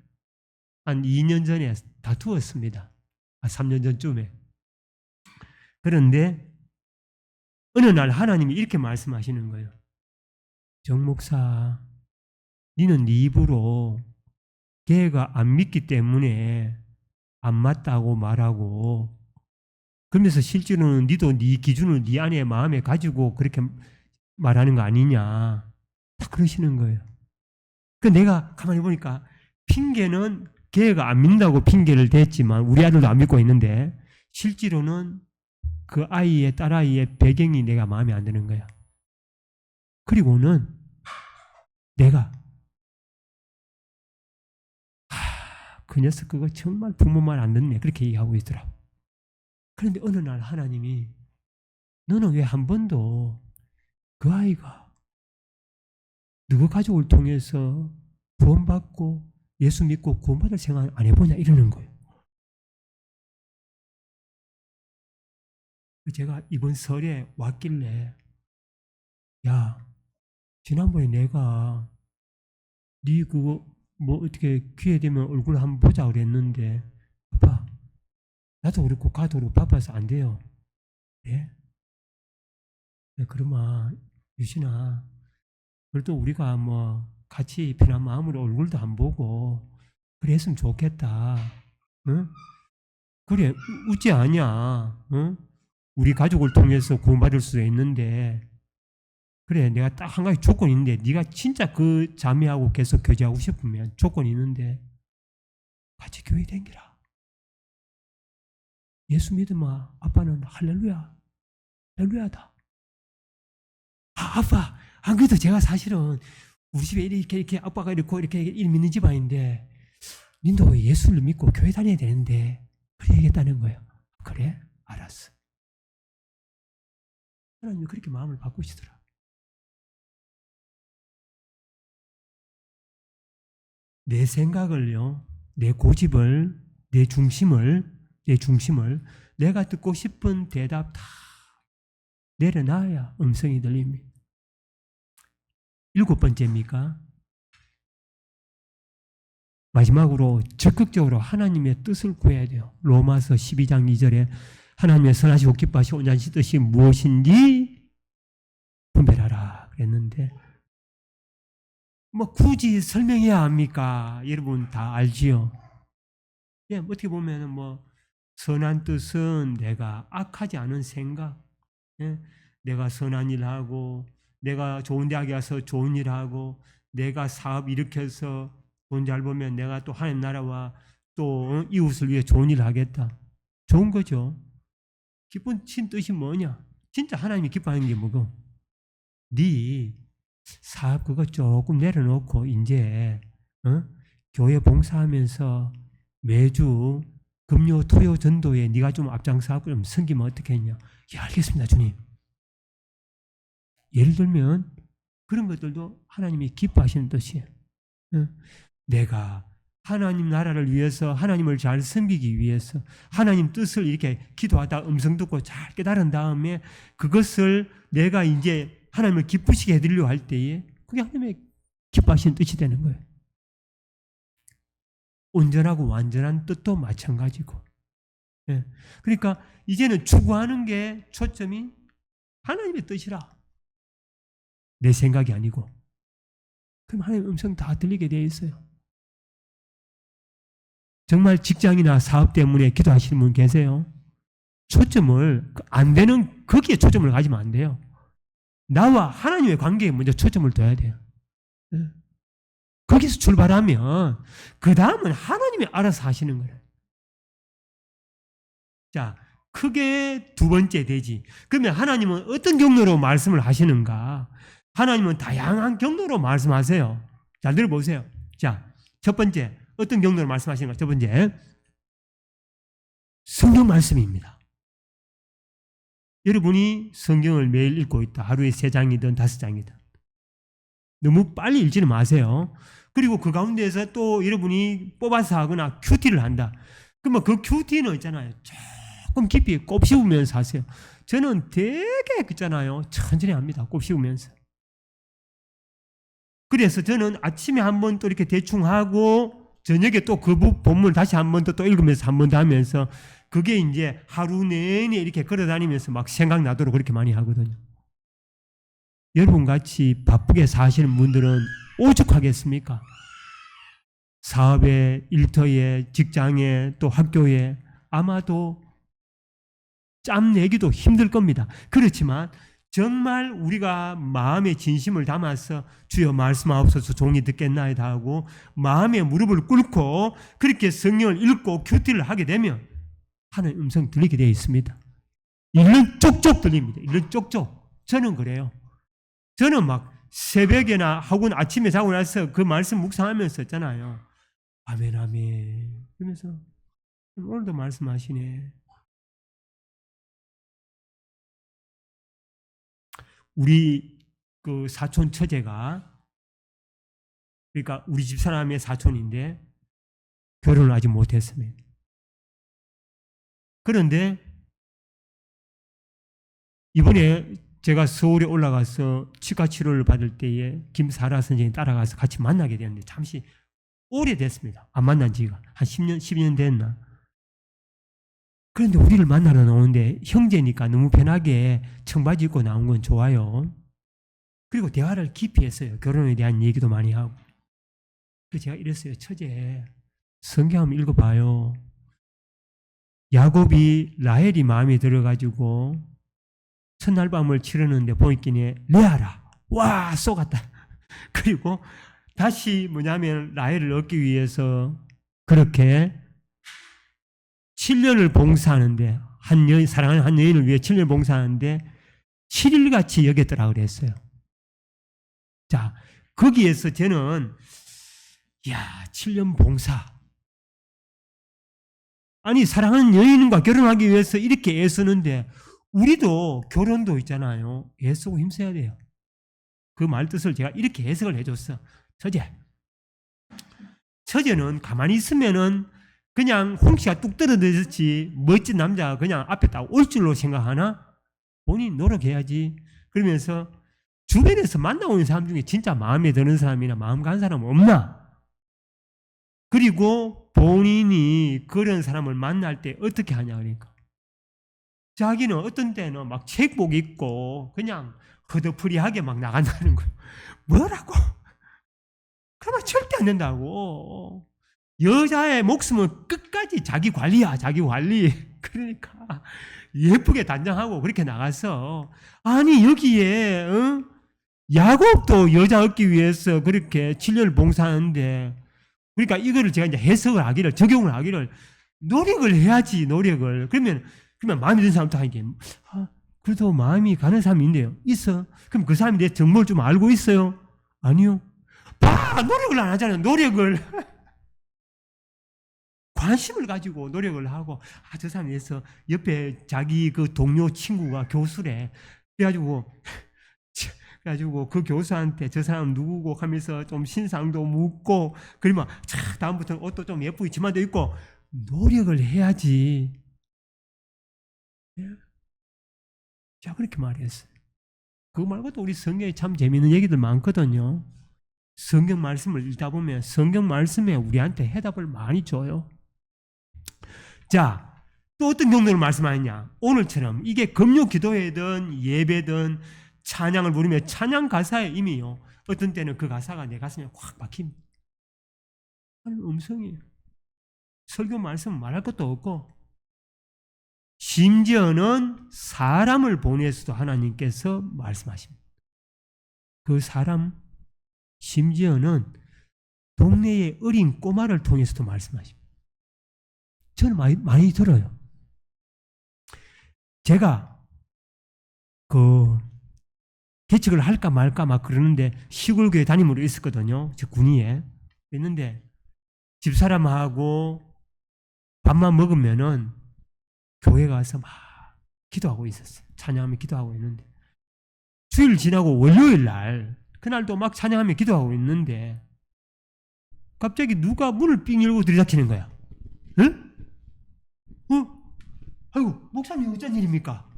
한 2년 전에 다투었습니다. 3년 전쯤에. 그런데 어느 날 하나님이 이렇게 말씀하시는 거예요. 정 목사, 니는 네 입으로 걔가 안 믿기 때문에 안 맞다고 말하고, 그러면서 실제로는 니도 네 기준을 네 안에 마음에 가지고 그렇게 말하는 거 아니냐. 딱 그러시는 거예요. 그 내가 가만히 보니까 핑계는 걔가 안 믿는다고 핑계를 댔지만 우리 아들도 안 믿고 있는데 실제로는 그 아이의 딸아이의 배경이 내가 마음에 안 드는 거야. 그리고는 내가 그 녀석 그거 정말 부모 말 안 듣네 그렇게 얘기하고 있더라고. 그런데 어느 날 하나님이 너는 왜 한 번도 그 아이가 너희 가족을 통해서 구원받고 예수 믿고 구원받을 생각 안 해보냐 이러는 거예요. 제가 이번 설에 왔길래 야 지난번에 내가 네 그거 뭐 어떻게 기회 되면 얼굴 한번 보자 그랬는데 아빠 나도 그렇고 가도 그렇고 바빠서 안 돼요. 예? 네, 그러면 유신아 그래도 우리가 뭐 같이 편한 마음으로 얼굴도 안 보고 그래 했으면 좋겠다. 응? 그래 웃지 않냐. 응? 우리 가족을 통해서 구원받을 수도 있는데 그래 내가 딱 한 가지 조건이 있는데 네가 진짜 그 자매하고 계속 교제하고 싶으면 조건이 있는데 같이 교회 다니라. 예수 믿으면 아빠는 할렐루야 할렐루야다. 아빠 안 그래도 제가 사실은 우리 집에 이렇게 아빠가 이렇게 믿는 집안인데 님도 예수를 믿고 교회 다녀야 되는데 그래 얘기했다는 거예요. 그래? 알았어. 하나님이 그렇게 마음을 바꾸시더라. 내 생각을요, 내 고집을, 내 중심을 내가 듣고 싶은 대답 다 내려놔야 음성이 들립니다. 7번째입니까? 마지막으로 적극적으로 하나님의 뜻을 구해야 돼요. 로마서 12장 2절에 하나님의 선하시고 기뻐하시고 온전하신 뜻이 무엇인지 분별하라 그랬는데 뭐 굳이 설명해야 합니까? 여러분 다 알지요. 예, 어떻게 보면 뭐 선한 뜻은 내가 악하지 않은 생각, 예? 내가 선한 일하고 내가 좋은 대학에 가서 좋은 일하고 내가 사업 일으켜서 돈 잘 벌면 내가 또 하나님 나라와 또 이웃을 위해 좋은 일을 하겠다. 좋은 거죠. 기쁜 뜻이 뭐냐? 진짜 하나님이 기뻐하는 게 뭐고? 네 사업 그거 조금 내려놓고 이제 교회 봉사하면서 매주 금요 토요 전도에 네가 좀 앞장서고 좀 섬기면 어떻게 했냐? 예, 알겠습니다, 주님. 예를 들면 그런 것들도 하나님이 기뻐하시는 뜻이에요. 내가 하나님 나라를 위해서 하나님을 잘 섬기기 위해서 하나님 뜻을 이렇게 기도하다 음성 듣고 잘 깨달은 다음에 그것을 내가 이제 하나님을 기쁘시게 해드리려고 할 때에 그게 하나님의 기뻐하시는 뜻이 되는 거예요. 온전하고 완전한 뜻도 마찬가지고. 예. 그러니까 이제는 추구하는 게 초점이 하나님의 뜻이라. 내 생각이 아니고. 그럼 하나님의 음성 다 들리게 되어 있어요. 정말 직장이나 사업 때문에 기도하시는 분 계세요? 초점을 안 되는 거기에 초점을 가지면 안 돼요. 나와 하나님의 관계에 먼저 초점을 둬야 돼요. 거기서 출발하면 그 다음은 하나님이 알아서 하시는 거예요. 자, 크게 두 번째 되지. 그러면 하나님은 어떤 경로로 말씀을 하시는가? 하나님은 다양한 경로로 말씀하세요. 잘 들어보세요. 자, 첫 번째 어떤 경로로 말씀하시는가? 첫 번째 성경 말씀입니다. 여러분이 성경을 매일 읽고 있다. 하루에 3장이든 5장이든. 너무 빨리 읽지는 마세요. 그리고 그 가운데에서 또 여러분이 뽑아서 하거나 큐티를 한다. 그러면 그 큐티는 있잖아요. 조금 깊이 곱씹으면서 하세요. 저는 되게 있잖아요. 천천히 합니다. 곱씹으면서. 그래서 저는 아침에 한번 또 이렇게 대충 하고 저녁에 또 그 본문을 다시 한번 또 읽으면서 한 번 더 하면서 그게 이제 하루 내내 이렇게 걸어다니면서 막 생각나도록 그렇게 많이 하거든요. 여러분 같이 바쁘게 사시는 분들은 오죽하겠습니까? 사업에, 일터에, 직장에, 또 학교에 아마도 짬 내기도 힘들 겁니다. 그렇지만 정말 우리가 마음의 진심을 담아서 주여 말씀하옵소서 종이 듣겠나이다 하고 마음의 무릎을 꿇고 그렇게 성경을 읽고 큐티를 하게 되면 하나님 음성 들리게 되어 있습니다. 일른 쪽쪽 들립니다. 일른 쪽쪽. 저는 그래요. 저는 막 새벽에나 혹은 아침에 자고 나서 그 말씀 묵상하면서 했잖아요. 아멘 아멘 그러면서 오늘도 말씀하시네. 우리 그 사촌 처제가 그러니까 우리 집사람의 사촌인데 결혼을 아직 못했습니다. 그런데 이번에 제가 서울에 올라가서 치과 치료를 받을 때에 김사라 선생님이 따라가서 같이 만나게 되었는데 잠시 오래됐습니다. 안 만난 지가 한 10년, 12년 됐나. 그런데 우리를 만나러 나오는데 형제니까 너무 편하게 청바지 입고 나온 건 좋아요. 그리고 대화를 깊이 했어요. 결혼에 대한 얘기도 많이 하고. 그래서 제가 이랬어요. 처제, 성경 한번 읽어봐요. 야곱이 라헬이 마음에 들어가지고 첫날 밤을 치르는데 보이기에 레아라. 와 쏘갔다. 그리고 다시 뭐냐면 라헬을 얻기 위해서 그렇게 7년을 봉사하는데 사랑하는 한 여인을 위해 7년을 봉사하는데 7일같이 여겼더라 그랬어요. 자, 거기에서 저는 7년 봉사. 아니 사랑하는 여인과 결혼하기 위해서 이렇게 애쓰는데 우리도 결혼도 있잖아요. 애쓰고 힘써야 돼요. 그 말뜻을 제가 이렇게 해석을 해줬어. 처제는 가만히 있으면은 그냥 홍시가 뚝 떨어졌지 멋진 남자가 그냥 앞에 딱 올 줄로 생각하나? 본인 노력해야지. 그러면서 주변에서 만나오는 사람 중에 진짜 마음에 드는 사람이나 마음 간 사람 없나? 그리고 본인이 그런 사람을 만날 때 어떻게 하냐 그러니까 자기는 어떤 때는 막 책복 입고 그냥 허드프리하게 막 나간다는 거예요. 뭐라고? 그러면 절대 안 된다고. 여자의 목숨은 끝까지 자기 관리야, 자기 관리. 그러니까 예쁘게 단장하고 그렇게 나가서 아니 여기에 야곱도 여자 얻기 위해서 그렇게 7년을 봉사하는데 그러니까 이거를 제가 이제 해석을 하기를 적용을 하기를 노력을 해야지 노력을 그러면 마음에 드는 사람도 하게 그래도 마음이 가는 사람이 있네요. 있어. 그럼 그 사람이 내 정보를 좀 알고 있어요? 아니요. 노력을 안 하잖아요. 노력을 관심을 가지고 노력을 하고 저 사람에 대해서 옆에 자기 그 동료 친구가 교수래. 그래가지고 그 교수한테 저 사람 누구고 하면서 좀 신상도 묻고 그러면 다음부터는 옷도 좀 예쁘게 치마도 입고 노력을 해야지. 자 그렇게 말했어요. 그거 말고도 우리 성경에 참 재미있는 얘기들 많거든요. 성경 말씀을 읽다 보면 성경 말씀에 우리한테 해답을 많이 줘요. 자, 또 어떤 경로로 말씀하느냐. 오늘처럼 이게 금요 기도회든 예배든 찬양을 부르며 찬양 가사에 이미요. 어떤 때는 그 가사가 내 가슴에 확 박힙니다. 하나님 음성이에요. 설교 말씀은 말할 것도 없고 심지어는 사람을 보내서도 하나님께서 말씀하십니다. 그 사람 심지어는 동네의 어린 꼬마를 통해서도 말씀하십니다. 저는 많이 들어요. 제가 개척을 할까 말까 막 그러는데 시골교회 담임으로 있었거든요. 저 군위에 있는데 집사람하고 밥만 먹으면은 교회 가서 막 기도하고 있었어요. 찬양하며 기도하고 있는데 주일 지나고 월요일 날 그날도 막 찬양하며 기도하고 있는데 갑자기 누가 문을 삥 열고 들이닥치는 거야. 응? 아이고 목사님 어쩐 일입니까?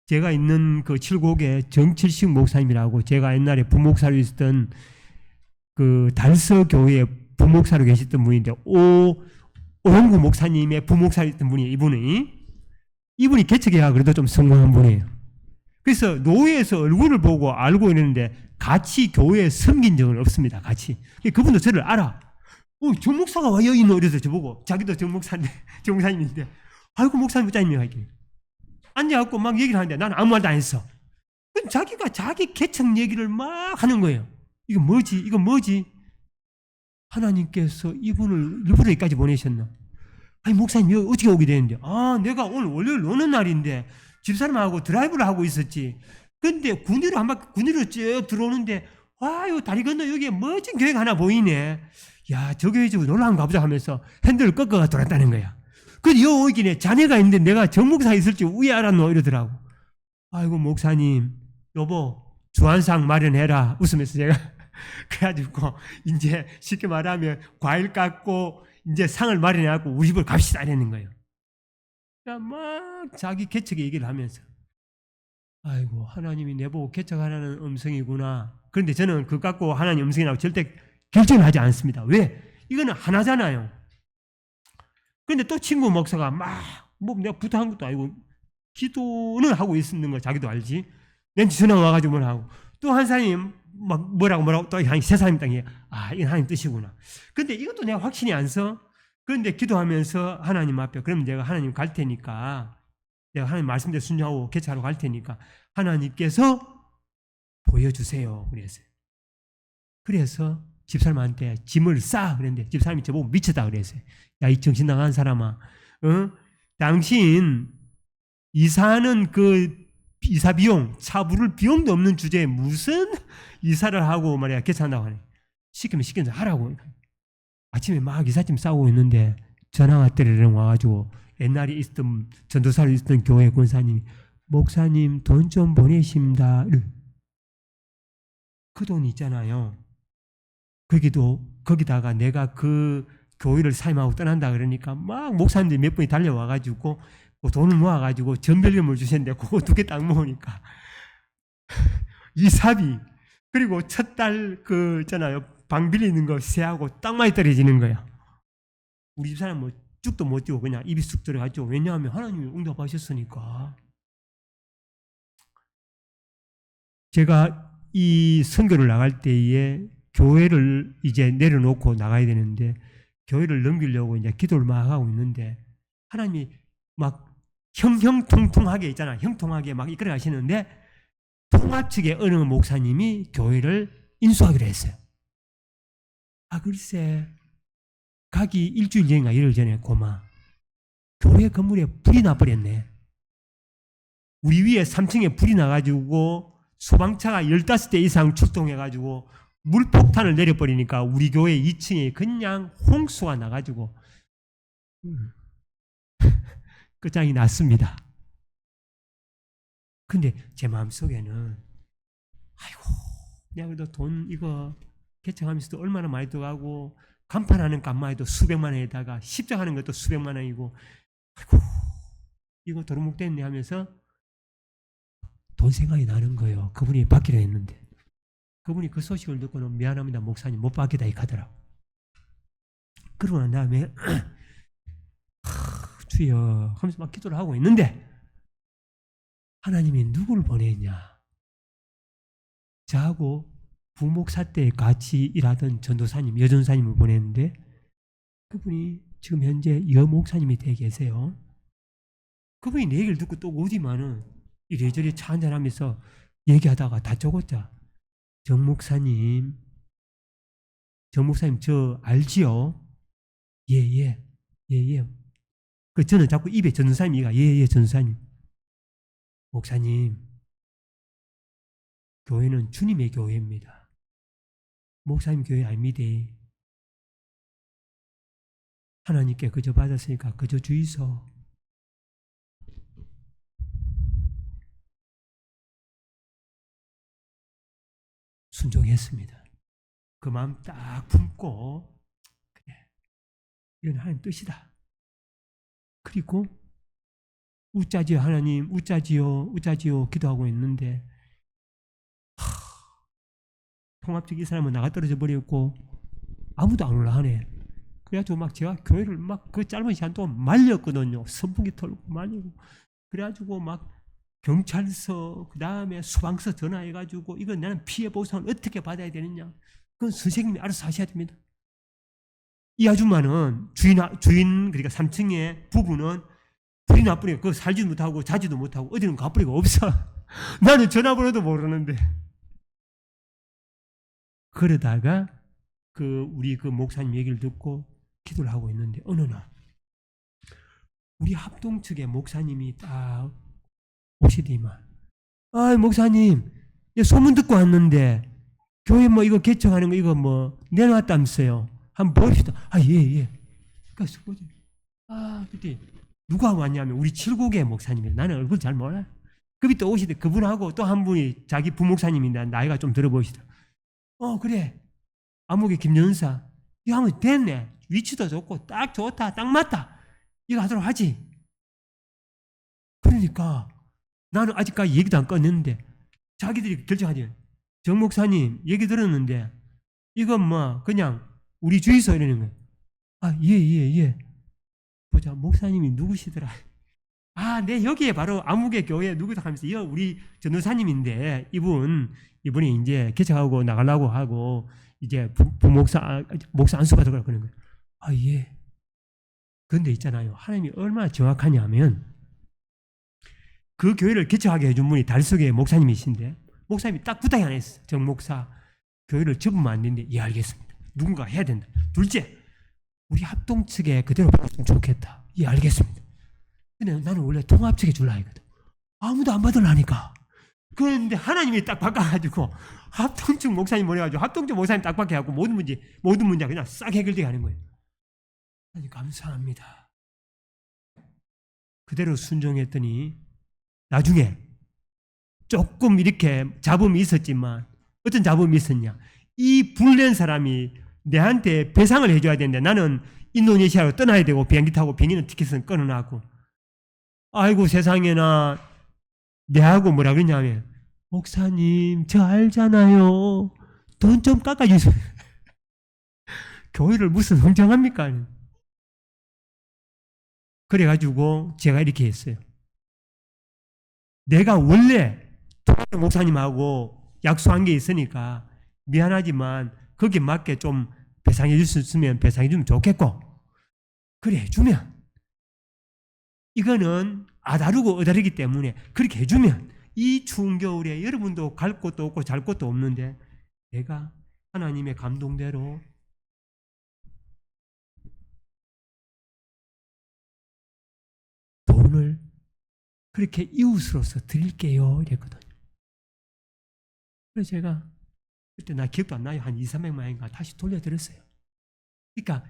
제가 있는 그 칠곡의 정칠식 목사님이라고 제가 옛날에 부목사로 있었던 그 달서교회 부목사로 계셨던 분인데 오영구 목사님의 부목사로 있던 분이에요. 이분이 개척해야 그래도 좀 성공한 분이에요. 그래서 노예에서 얼굴을 보고 알고 있는데 같이 교회에 섬긴 적은 없습니다. 같이. 그분도 저를 알아. 정 목사가 와 여기 있노 이래서 저보고 자기도 정 목사인데 정 목사님인데 아이고 목사님 목사님이야 이게 앉아갖고 막 얘기를 하는데 나는 아무 말도 안 했어. 그럼 자기가 자기 개척 얘기를 막 하는 거예요. 이거 뭐지? 이거 뭐지? 하나님께서 이분을 일부러 여기까지 보내셨나? 아니 목사님 여기 어떻게 오게 되는데? 내가 오늘 월요일 노는 날인데 집사람하고 드라이브를 하고 있었지. 근데 군위로 쭉 들어오는데 요 다리 건너 여기에 멋진 교회가 하나 보이네. 야, 저 교회 좀 놀러 한번 가보자 하면서 핸들을 꺾어가 돌았다는 거야. 근데 여 오기네 자네가 있는데 내가 정목사 있을지 왜 알았노 이러더라고. 아이고 목사님 여보 주한상 마련해라 웃으면서 제가 그래가지고 이제 쉽게 말하면 과일 깎고 이제 상을 마련해갖고 우리 집을 갑시다 이랬는 거예요. 그러니까 막 자기 개척의 얘기를 하면서 아이고 하나님이 내보고 개척하라는 음성이구나. 그런데 저는 그거 갖고 하나님 음성이라고 절대 결정을 하지 않습니다. 왜? 이거는 하나잖아요. 그런데 또 친구 목사가 내가 부탁한 것도 아니고 기도는 하고 있는 거 자기도 알지. 왠지 전화 와가지고 뭘 하고 또 한 사람이 막 뭐라고 또 한 세 사람이 땅에 이건 하나님 뜻이구나. 근데 이것도 내가 확신이 안 서. 그런데 기도하면서 하나님 앞에 그럼 내가 하나님 갈 테니까 내가 하나님 말씀대로 순종하고 개척하러 갈 테니까 하나님께서 보여주세요. 그래서 집사람한테 짐을 싸 그랬는데 집사람이 저보고 미쳤다 그랬어요. 야, 이 정신 나간 사람아, 당신 이사하는 그 이사 비용, 차 부를 비용도 없는 주제에 무슨 이사를 하고 말이야 개척한다고 하네. 시키면 시키면서 하라고. 아침에 막 이삿짐 싸고 있는데 전화가 때리러 와가지고 옛날에 있었던 전도사로 있었던 교회 권사님이 목사님 돈 좀 보내십니다. 그 돈 있잖아요. 거기다가 내가 그 교회를 사임하고 떠난다 그러니까 막 목사님들이 몇 분이 달려와가지고 돈을 모아가지고 전별금을 주셨는데 그거 2개 딱 모으니까 이사비 그리고 첫 달 그 있잖아요 방 빌리는 거 세하고 딱 많이 떨어지는 거야. 우리 집사람 뭐 쭉도 못 뛰고 그냥 입이 쑥 들어가죠. 왜냐하면 하나님이 응답하셨으니까. 제가 이 선교를 나갈 때에 교회를 이제 내려놓고 나가야 되는데 교회를 넘기려고 이제 기도를 막 하고 있는데 하나님이 막 형통통하게 있잖아. 형통하게 막 이끌어 가시는데 통합 측의 어느 목사님이 교회를 인수하기로 했어요. 글쎄 가기 일주일 전인가 열흘 전에 고마 교회 건물에 불이 나버렸네. 우리 위에 3층에 불이 나가지고 소방차가 15대 이상 출동해가지고 물폭탄을 내려버리니까 우리 교회 2층에 그냥 홍수가 나가지고 끝장이 났습니다. 근데 제 마음속에는 아이고 내가 그래도 돈 이거 개척하면서도 얼마나 많이 들어가고 간판하는 값만 해도 수백만 원에다가 십자가하는 것도 수백만 원이고 아이고 이거 도루묵 됐네 하면서 돈 생각이 나는 거예요. 그분이 받기로 했는데 그분이 그 소식을 듣고는 미안합니다 목사님 못 받겠다 이렇게 하더라고. 그러고 난 다음에 주여 하면서 막 기도를 하고 있는데 하나님이 누구를 보냈냐. 저하고 부목사 때 같이 일하던 전도사님 여전사님을 보냈는데 그분이 지금 현재 여목사님이 되어 계세요. 그분이 내 얘기를 듣고 또 오지만은 이래저래 차 한잔하면서 얘기하다가 다 적었자. 정 목사님 저 알지요? 예. 저는 자꾸 입에 전도사님이가 예 전도사님. 목사님 교회는 주님의 교회입니다. 목사님 교회 아닙니다. 하나님께 그저 받았으니까 그저 주이소. 순종했습니다. 그 마음 딱 품고 그래 이건 하나님 뜻이다. 그리고 웃자지요 하나님 웃자지요 기도하고 있는데 통합적 이 사람은 나가 떨어져 버렸고 아무도 안 올라가네. 그래가지고 막 제가 교회를 막 그 짧은 시간 동안 말렸거든요. 선풍기 털고 말리고 그래가지고 막 경찰서 그 다음에 소방서 전화해가지고 이건 나는 피해 보상을 어떻게 받아야 되느냐 그건 선생님이 알아서 하셔야 됩니다. 이 아줌마는 주인 그러니까 3층의 부부는 불이 나쁘니까 그 살지도 못하고 자지도 못하고 어디는 가버리가 없어. 나는 전화번호도 모르는데. 그러다가 우리 목사님 얘기를 듣고 기도를 하고 있는데 어느 날 우리 합동 측의 목사님이 딱 오시더니만, 목사님, 소문 듣고 왔는데 교회 이거 개척하는 거 이거 내놨다면서요. 한번 봅시다. 예. 그래서 보지. 그때 누가 왔냐면 우리 7국의 목사님이에요. 나는 얼굴 잘 몰라요. 그분이 또 오시대. 그분하고 또 한 분이 자기 부목사님인데 나이가 좀 들어 보이시다. 그래. 암흑의 김연사. 이거 하면 됐네. 위치도 좋고 딱 좋다. 딱 맞다. 이거 하도록 하지. 그러니까 나는 아직까지 얘기도 안 꺼냈는데 자기들이 결정하지. 정 목사님 얘기 들었는데 이건 그냥 우리 주의소 이러는 거예요. 예. 보자. 목사님이 누구시더라? 네, 여기에 바로 암흑의 교회 누구다 하면서 이거 우리 전도사님인데 이분이 이제 개척하고 나가려고 하고 이제 목사 안수 받으라고 그러는 거예요. 예. 그런데 있잖아요. 하나님이 얼마나 정확하냐면 그 교회를 개척하게 해준 분이 달석의 목사님이신데 목사님이 딱 부탁이 안 했어. 정 목사 교회를 접으면 안 되는데 예 알겠습니다. 누군가 해야 된다. 둘째, 우리 합동 측에 그대로 받았으면 좋겠다. 예 알겠습니다. 근데 나는 원래 통합 측에 줄라 했거든. 아무도 안 받으려니까. 그런데 하나님이 딱 바꿔가지고 합동 측 목사님 보내가지고 합동 측 목사님 딱 바뀌어갖고 모든 문제 그냥 싹 해결되게 하는 거예요. 하나님 감사합니다. 그대로 순종했더니 나중에 조금 이렇게 잡음이 있었지만 어떤 잡음이 있었냐. 이 불낸 사람이 내한테 배상을 해줘야 되는데 나는 인도네시아로 떠나야 되고 비행기 타고 비행기는 티켓은 끊어놨고 아이고 세상에나 내하고 뭐라 그러냐면 목사님 저 알잖아요. 돈 좀 깎아주세요. 교회를 무슨 흥정합니까? 그래가지고 제가 이렇게 했어요. 내가 원래 목사님하고 약속한 게 있으니까 미안하지만 거기에 맞게 좀 배상해 줄 수 있으면 배상해 주면 좋겠고 그래 해주면 이거는 아다르고 어다르기 때문에 그렇게 해주면 이 추운 겨울에 여러분도 갈 곳도 없고 잘 곳도 없는데 내가 하나님의 감동대로 돈을 그렇게 이웃으로서 드릴게요 이랬거든요. 그래서 제가 그때 나 기억도 안 나요. 한 200~300만 원인가 다시 돌려드렸어요. 그러니까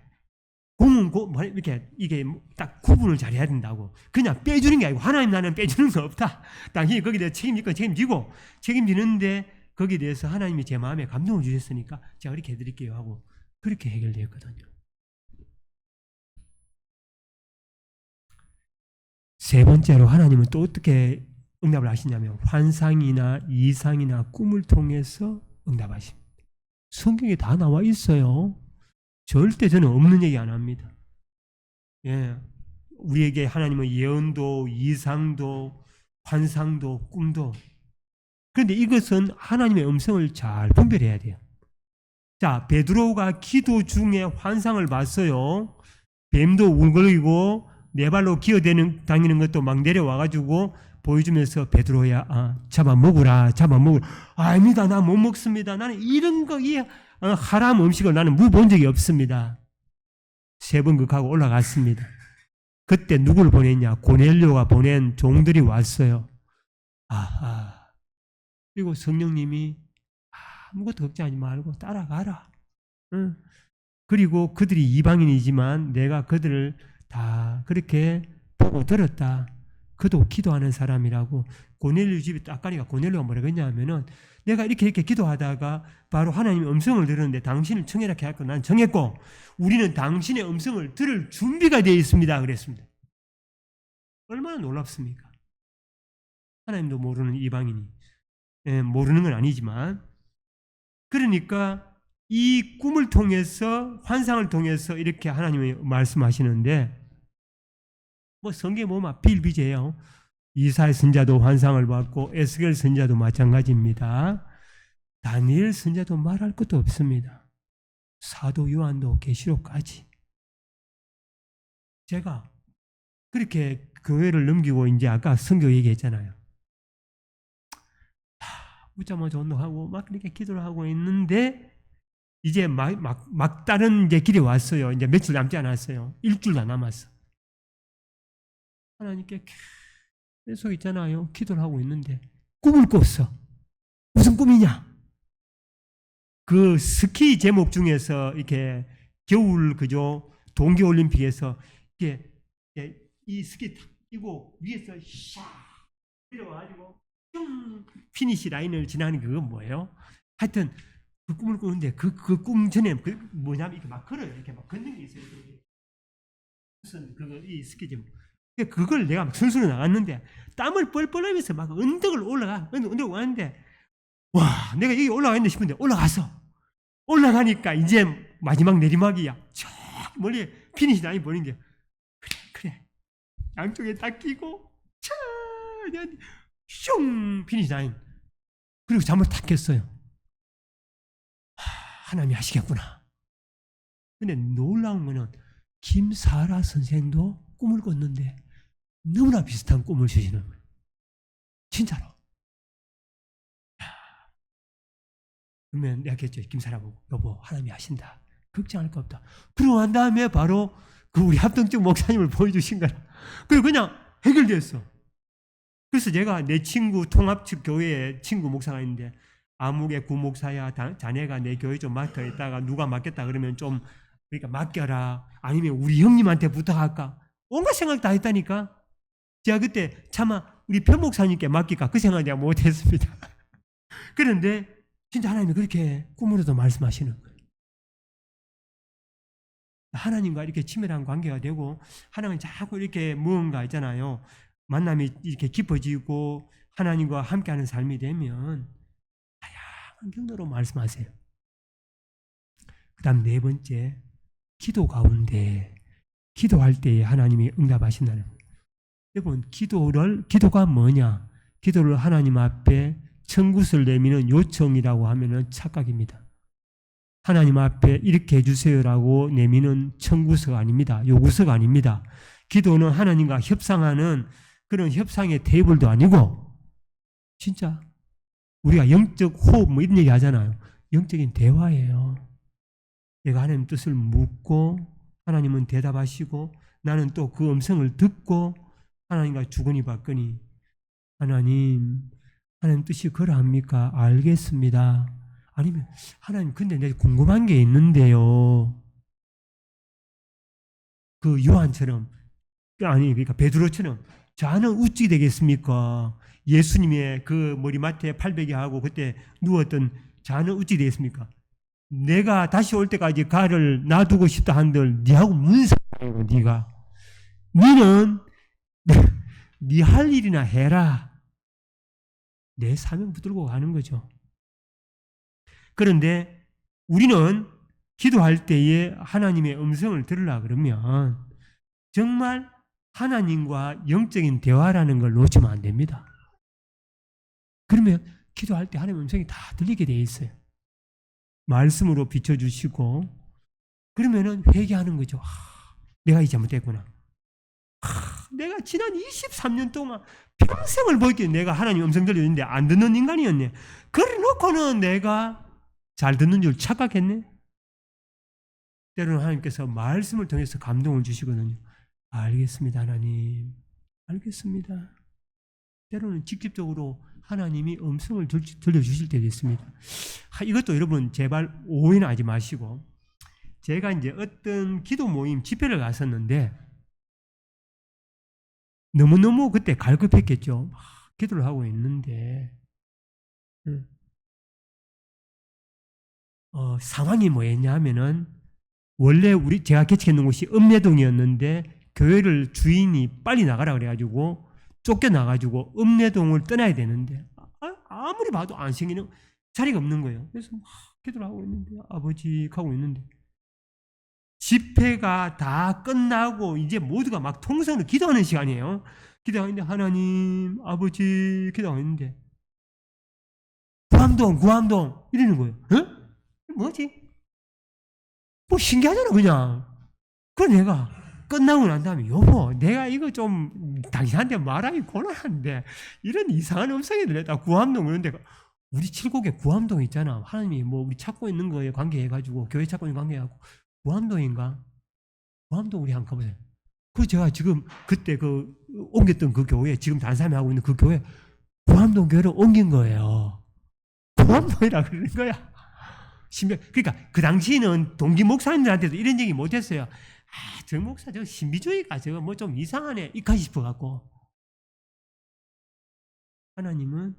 공은 이렇게 이게 딱 구분을 잘 해야 된다고. 그냥 빼주는 게 아니고 하나님 나는 빼주는 거 없다. 당신이 거기에 대해서 책임질 건 책임지고 책임지는데 거기에 대해서 하나님이 제 마음에 감동을 주셨으니까 제가 그렇게 해드릴게요 하고 그렇게 해결되었거든요. 세 번째로 하나님은 또 어떻게 응답을 하시냐면 환상이나 이상이나 꿈을 통해서 응답하십니다. 성경에 다 나와 있어요. 절대 저는 없는 얘기 안 합니다. 예, 우리에게 하나님은 예언도, 이상도, 환상도, 꿈도. 그런데 이것은 하나님의 음성을 잘 분별해야 돼요. 자, 베드로가 기도 중에 환상을 봤어요. 뱀도 울거리고 네 발로 기어다니는 것도 막 내려와가지고 보여주면서 베드로야, 잡아먹으라. 아닙니다. 나 못 먹습니다. 나는 이런 거, 하람 음식을 나는 묵어본 적이 없습니다. 3번 극하고 올라갔습니다. 그때 누구를 보냈냐? 고넬료가 보낸 종들이 왔어요. 그리고 성령님이 아무것도 걱정하지 말고 따라가라. 그리고 그들이 이방인이지만 내가 그들을 다 그렇게 보고 들었다. 그도 기도하는 사람이라고. 고넬료 집에 딱 가니까 고넬료가 뭐라고 했냐면은 내가 이렇게 기도하다가 바로 하나님의 음성을 들었는데 당신을 청해라 해갖고 난 정했고 우리는 당신의 음성을 들을 준비가 되어 있습니다. 그랬습니다. 얼마나 놀랍습니까? 하나님도 모르는 이방인이. 모르는 건 아니지만 그러니까 이 꿈을 통해서 환상을 통해서 이렇게 하나님이 말씀하시는데 성경에 보면 비일비재해요. 이사야 선지자도 환상을 받고 에스겔 선지자도 마찬가지입니다. 다니엘 선지자도 말할 것도 없습니다. 사도 요한도 계시록까지 제가 그렇게 교회를 넘기고 이제 아까 선교 얘기했잖아요. 웃자마자 운동하고 막 이렇게 기도를 하고 있는데 이제 막 다른 이제 길이 왔어요. 이제 며칠 남지 않았어요. 일주일도 안 남았어. 하나님께 계속 있잖아요. 기도를 하고 있는데 꿈을 꿨어. 무슨 꿈이냐? 그 스키 제목 중에서 이렇게 겨울 그죠? 동계올림픽에서 이게 이 스키 탁 끼고 위에서 샥 내려와가지고 슝 피니시 라인을 지나는 그건 뭐예요? 하여튼 그 꿈을 꾸는데 그 꿈 전에 그 뭐냐면 이렇게 막 걸어요. 이렇게 막 걷는 게 있어요. 무슨 그거 이 스키 제목. 그걸 내가 막 술술 나갔는데 땀을 뻘뻘 흘리면서 막 언덕을 언덕을 왔는데 와 내가 여기 올라가겠네 싶은데 올라가니까 이제 마지막 내리막이야. 저 멀리 피니시 라인 보는 게 그래 양쪽에 딱 끼고 슝 피니시 라인 그리고 잠을 탁 깼어요. 하나님이 하시겠구나. 근데 놀라운 거는 김사라 선생도 꿈을 꿨는데 너무나 비슷한 꿈을 주시는 거예요. 진짜로. 그러면 내가 했죠. 김사라 보고 여보 하나님이 하신다. 걱정할 거 없다. 그러고 난 다음에 바로 그 우리 합동적 목사님을 보여주신 거라. 그리고 그냥 해결됐어. 그래서 제가 내 친구 통합측 교회에 친구 목사가 있는데 아무개 구목사야 자네가 내 교회 좀 맡아 있다가 누가 맡겠다 그러면 좀 그러니까 맡겨라. 아니면 우리 형님한테 부탁할까. 온갖 생각 다 했다니까. 제가 그때 차마 우리 편 목사님께 맡길까 그 생각 내가 못했습니다. 그런데 진짜 하나님이 그렇게 꿈으로도 말씀하시는 거예요. 하나님과 이렇게 친밀한 관계가 되고 하나님이 자꾸 이렇게 무언가 있잖아요. 만남이 이렇게 깊어지고 하나님과 함께하는 삶이 되면 다양한 경로로 말씀하세요. 그 다음 네 번째, 기도 가운데 기도할 때에 하나님이 응답하신다는 거예요. 여러분 기도가 뭐냐? 기도를 하나님 앞에 청구서를 내미는 요청이라고 하면 착각입니다. 하나님 앞에 이렇게 해주세요라고 내미는 청구서가 아닙니다. 요구서가 아닙니다. 기도는 하나님과 협상하는 그런 협상의 테이블도 아니고 진짜 우리가 영적 호흡 뭐 이런 얘기 하잖아요. 영적인 대화예요. 내가 하나님 뜻을 묻고 하나님은 대답하시고 나는 또 그 음성을 듣고 하나님과 주거니 받거니 하나님 뜻이 그러합니까? 알겠습니다. 아니면 하나님 근데 내가 궁금한 게 있는데요. 그 요한처럼 그러니까 베드로처럼 자는 어찌 되겠습니까? 예수님의 그 머리맡에 팔베개 하고 그때 누웠던 자는 어찌 되겠습니까? 내가 다시 올 때까지 가를 놔두고 싶다 한들 니하고 무슨 상관이고 니가 니는 니 할 일이나 해라. 내 사명 붙들고 가는 거죠. 그런데 우리는 기도할 때에 하나님의 음성을 들으려 그러면 정말 하나님과 영적인 대화라는 걸 놓치면 안 됩니다. 그러면 기도할 때 하나님의 음성이 다 들리게 돼 있어요. 말씀으로 비춰주시고 그러면은 회개하는 거죠. 내가 이 잘못됐구나. 내가 지난 23년 동안 평생을 보이게 내가 하나님 음성 들려주는데 안 듣는 인간이었네. 그래 놓고는 내가 잘 듣는 줄 착각했네. 때로는 하나님께서 말씀을 통해서 감동을 주시거든요. 알겠습니다 하나님. 알겠습니다. 때로는 직접적으로 하나님이 음성을 들려주실 때도 있습니다. 이것도 여러분 제발 오해는 하지 마시고 제가 이제 어떤 기도 모임 집회를 갔었는데 너무너무 그때 갈급했겠죠. 기도를 하고 있는데 상황이 뭐였냐 하면은 원래 제가 개척했는 곳이 읍내동이었는데 교회를 주인이 빨리 나가라 그래가지고 쫓겨나가지고 읍내동을 떠나야 되는데 아무리 봐도 안 생기는 자리가 없는 거예요. 그래서 기도를 하고 있는데 아버지 하고 있는데 집회가 다 끝나고 이제 모두가 막 통성으로 기도하는 시간이에요. 기도하는데 하나님 아버지 기도하고 있는데 구암동 이러는 거예요. 뭐지? 뭐 신기하잖아 그냥. 그래 내가 끝나고 난 다음에 여보 내가 이거 좀 당신한테 말하기 곤란한데 이런 이상한 음성이 들렸다. 구암동 그런데 우리 칠곡에 구암동 있잖아. 하나님이 뭐 우리 찾고 있는 거에 관계해가지고 교회 찾고 있는 관계해가지고 구암동인가? 구암동 우리 한번 가보세요. 그 제가 지금 그때 그 옮겼던 그 교회 지금 다른 사람이 하고 있는 그 교회 구암동 교회로 옮긴 거예요. 구암동이라 그러는 거야. 그러니까 그 당시에는 동기 목사님들한테도 이런 얘기 못했어요. 저 목사 저 신비주의가 저거 뭐 좀 이상하네 이까지 싶어갖고 하나님은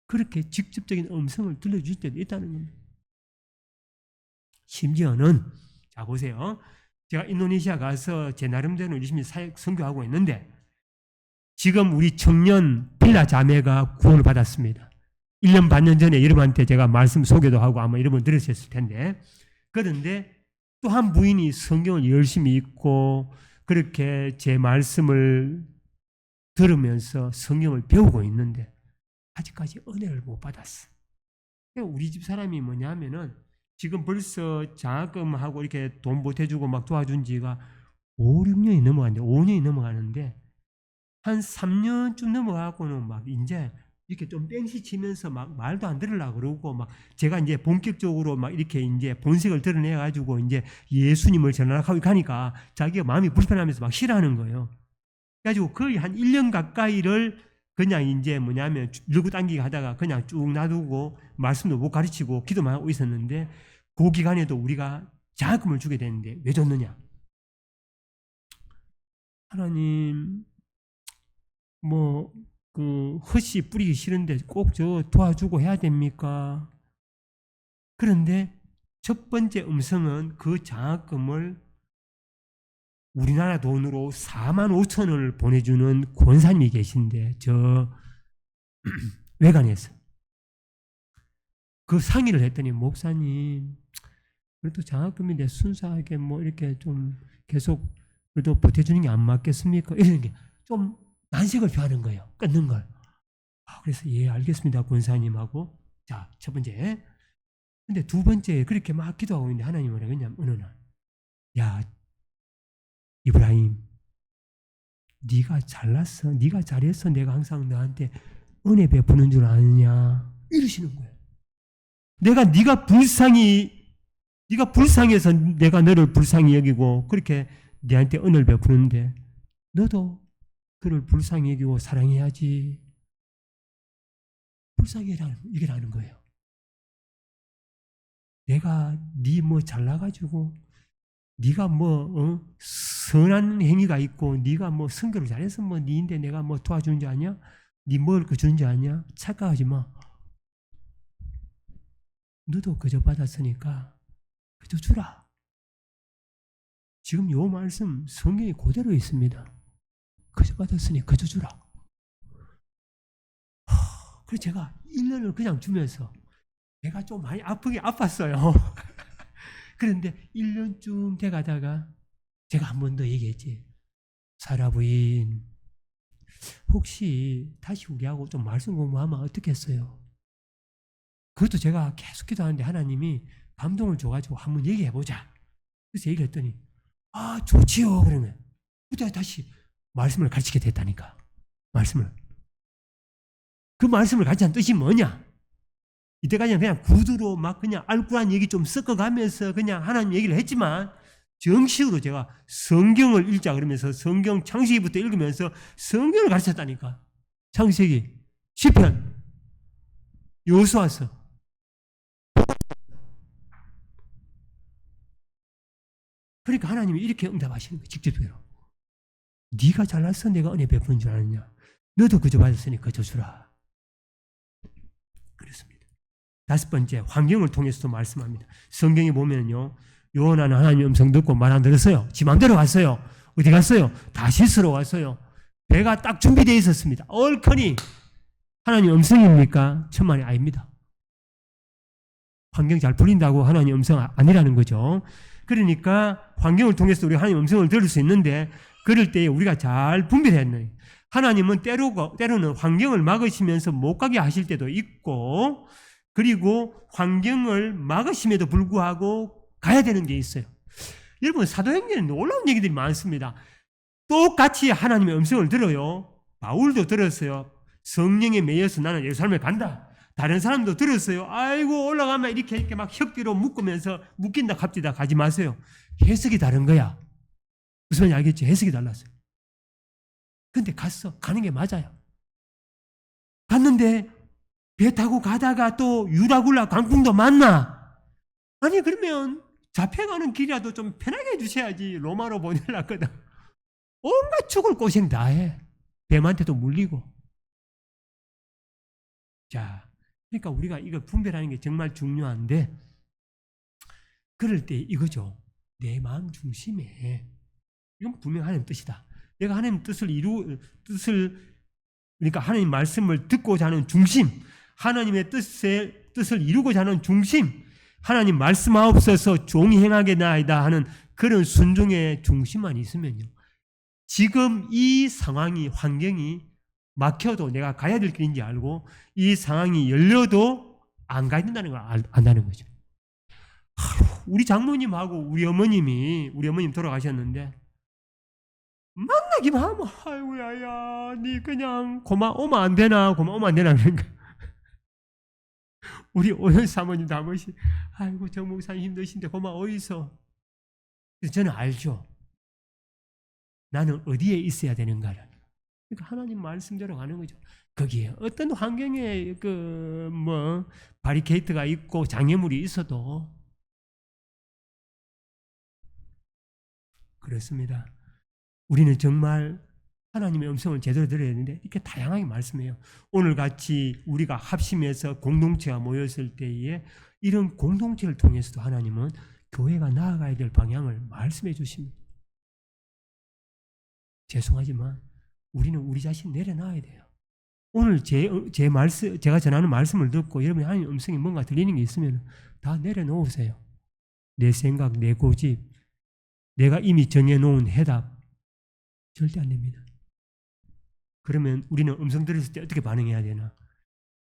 그렇게 직접적인 음성을 들려줄 때도 있다는 겁니다. 심지어는 자 보세요. 제가 인도네시아 가서 제 나름대로 열심히 사역 선교하고 있는데 지금 우리 청년 빌라 자매가 구원을 받았습니다. 1년 반년 전에 여러분한테 제가 말씀 소개도 하고 아마 여러분 들으셨을 텐데 그런데 또 한 부인이 성경을 열심히 읽고 그렇게 제 말씀을 들으면서 성경을 배우고 있는데 아직까지 은혜를 못 받았어. 우리 집 사람이 뭐냐면은 지금 벌써 장학금하고 이렇게 돈 보태주고 막 도와준 지가 5, 6년이 넘어가는데 5년이 넘어가는데 한 3년쯤 넘어가고는 막 이제 이렇게 좀 뺑시 치면서 막 말도 안 들으려고 그러고 막 제가 이제 본격적으로 막 이렇게 이제 본색을 드러내가지고 이제 예수님을 전하고 가니까 자기가 마음이 불편하면서 막 싫어하는 거예요. 그래가지고 거의 한 1년 가까이를 그냥 이제 뭐냐면 밀고 당기기 하다가 그냥 쭉 놔두고 말씀도 못 가르치고 기도만 하고 있었는데 그 기간에도 우리가 장학금을 주게 되는데 왜 줬느냐? 하나님 뭐 그 헛씨 뿌리기 싫은데 꼭 저 도와주고 해야 됩니까? 그런데 첫 번째 음성은 그 장학금을 우리나라 돈으로 4만 5천 원을 보내주는 권사님이 계신데 저 외관에서 그 상의를 했더니 목사님 그래도 장학금인데 순수하게 뭐 이렇게 좀 계속 그래도 보태주는 게 안 맞겠습니까? 이런 게 좀 난색을 표하는 거예요. 끊는 걸. 그래서 예 알겠습니다 권사님하고 자 첫 번째 근데 두 번째 그렇게 막 기도하고 있는데 하나님은 뭐라 그랬냐면 어느 날 야 이브라임 네가 잘났어 네가 잘했어 내가 항상 너한테 은혜 베푸는 줄 아느냐 이러시는 거예요. 네가 불쌍해서 내가 너를 불쌍히 여기고 그렇게 네한테 은혜를 베푸는데 너도 그를 불쌍히 여기고 사랑해야지. 불쌍히 여기라는 거예요. 내가 네 뭐 잘나가지고 네가 뭐 선한 행위가 있고 네가 뭐 선교를 잘해서 뭐 네인데 내가 뭐 도와주는 줄 아냐? 네 먹을 거 주는 줄 아냐? 착각하지 마. 너도 그저 받았으니까 그저 주라. 지금 요 말씀 성경에 그대로 있습니다. 그저 받았으니 그저 주라. 그래서 제가 1년을 그냥 주면서 내가 좀 많이 아팠어요. 그런데 1년쯤 돼가다가 제가 한 번 더 얘기했지. 사라 부인 혹시 다시 우리하고 좀 말씀 공부하면 어떻겠어요? 그것도 제가 계속 기도하는데 하나님이 감동을 줘가지고 한번 얘기해보자. 그래서 얘기했더니 좋지요 그러면 그때 다시 말씀을 가르치게 됐다니까. 그 말씀을 가르치는 뜻이 뭐냐? 이때까지는 그냥 구두로 막 그냥 알꾸란 얘기 좀 섞어가면서 그냥 하나님 얘기를 했지만 정식으로 제가 성경을 읽자 그러면서 성경 창세기부터 읽으면서 성경을 가르쳤다니까. 창세기, 시편, 여호수아서. 그러니까 하나님이 이렇게 응답하시는 거예요. 직접적으로. 네가 잘났어 내가 은혜 베푸는 줄 아느냐. 너도 그저 받았으니 그저 주라. 그렇습니다. 다섯 번째, 환경을 통해서도 말씀합니다. 성경에 보면요. 요나는 하나님의 음성 듣고 말 안 들었어요. 지 마음대로 갔어요. 어디 갔어요? 다시스로 왔어요. 배가 딱 준비되어 있었습니다. 얼커니 하나님 음성입니까? 천만이 아닙니다. 환경 잘 풀린다고 하나님 음성 아니라는 거죠. 그러니까 환경을 통해서 우리가 하나님 음성을 들을 수 있는데 그럴 때 우리가 잘 분별해야 하는 하나님은 때로는 환경을 막으시면서 못 가게 하실 때도 있고 그리고 환경을 막으심에도 불구하고 가야 되는 게 있어요. 여러분 사도행전에 놀라운 얘기들이 많습니다. 똑같이 하나님의 음성을 들어요. 바울도 들었어요. 성령에 매여서 나는 예루살렘에 간다. 다른 사람도 들었어요. 아이고 올라가면 이렇게 막 혁비로 묶으면서 묶인다 갑디다 가지 마세요. 해석이 다른 거야. 무슨 말인지 알겠죠? 해석이 달랐어요. 근데 갔어. 가는 게 맞아요. 갔는데 배 타고 가다가 또 유라굴라 강풍도 만나. 아니 그러면 잡혀가는 길이라도 좀 편하게 해주셔야지. 로마로 보내려거든. 온갖 죽을 고생 다 해. 뱀한테도 물리고. 자, 그러니까 우리가 이걸 분별하는 게 정말 중요한데 그럴 때 이거죠. 내 마음 중심에 이건 분명 하나님 뜻이다. 내가 하나님 뜻을 그러니까 하나님 말씀을 듣고자 하는 중심, 하나님의 뜻을 이루고자 하는 중심, 하나님 말씀하옵소서 종이 행하겠나이다 하는 그런 순종의 중심만 있으면요. 지금 이 상황이 환경이 막혀도 내가 가야 될 길인지 알고 이 상황이 열려도 안 가야 된다는 걸 안다는 거죠. 우리 장모님하고 우리 어머님 돌아가셨는데 만나기만 하면 아이고야 야 니 그냥 고마 오면 안 되나 그러니까 우리 오연 사모님도 한 번씩 아이고 정 목사님 힘드신데 고마 어디서 저는 알죠. 나는 어디에 있어야 되는가를. 그러니까 하나님 말씀대로 가는 거죠. 거기에 어떤 환경에 바리케이트가 있고 장애물이 있어도 그렇습니다. 우리는 정말 하나님의 음성을 제대로 들어야 되는데 이렇게 다양하게 말씀해요. 오늘같이 우리가 합심해서 공동체가 모였을 때에 이런 공동체를 통해서도 하나님은 교회가 나아가야 될 방향을 말씀해 주십니다. 죄송하지만 우리는 우리 자신 내려놔야 돼요. 오늘 제가 전하는 말씀을 듣고 여러분이 하나님의 음성이 뭔가 들리는 게 있으면 다 내려놓으세요. 내 생각, 내 고집, 내가 이미 정해놓은 해답 절대 안 됩니다. 그러면 우리는 음성 들었을 때 어떻게 반응해야 되나?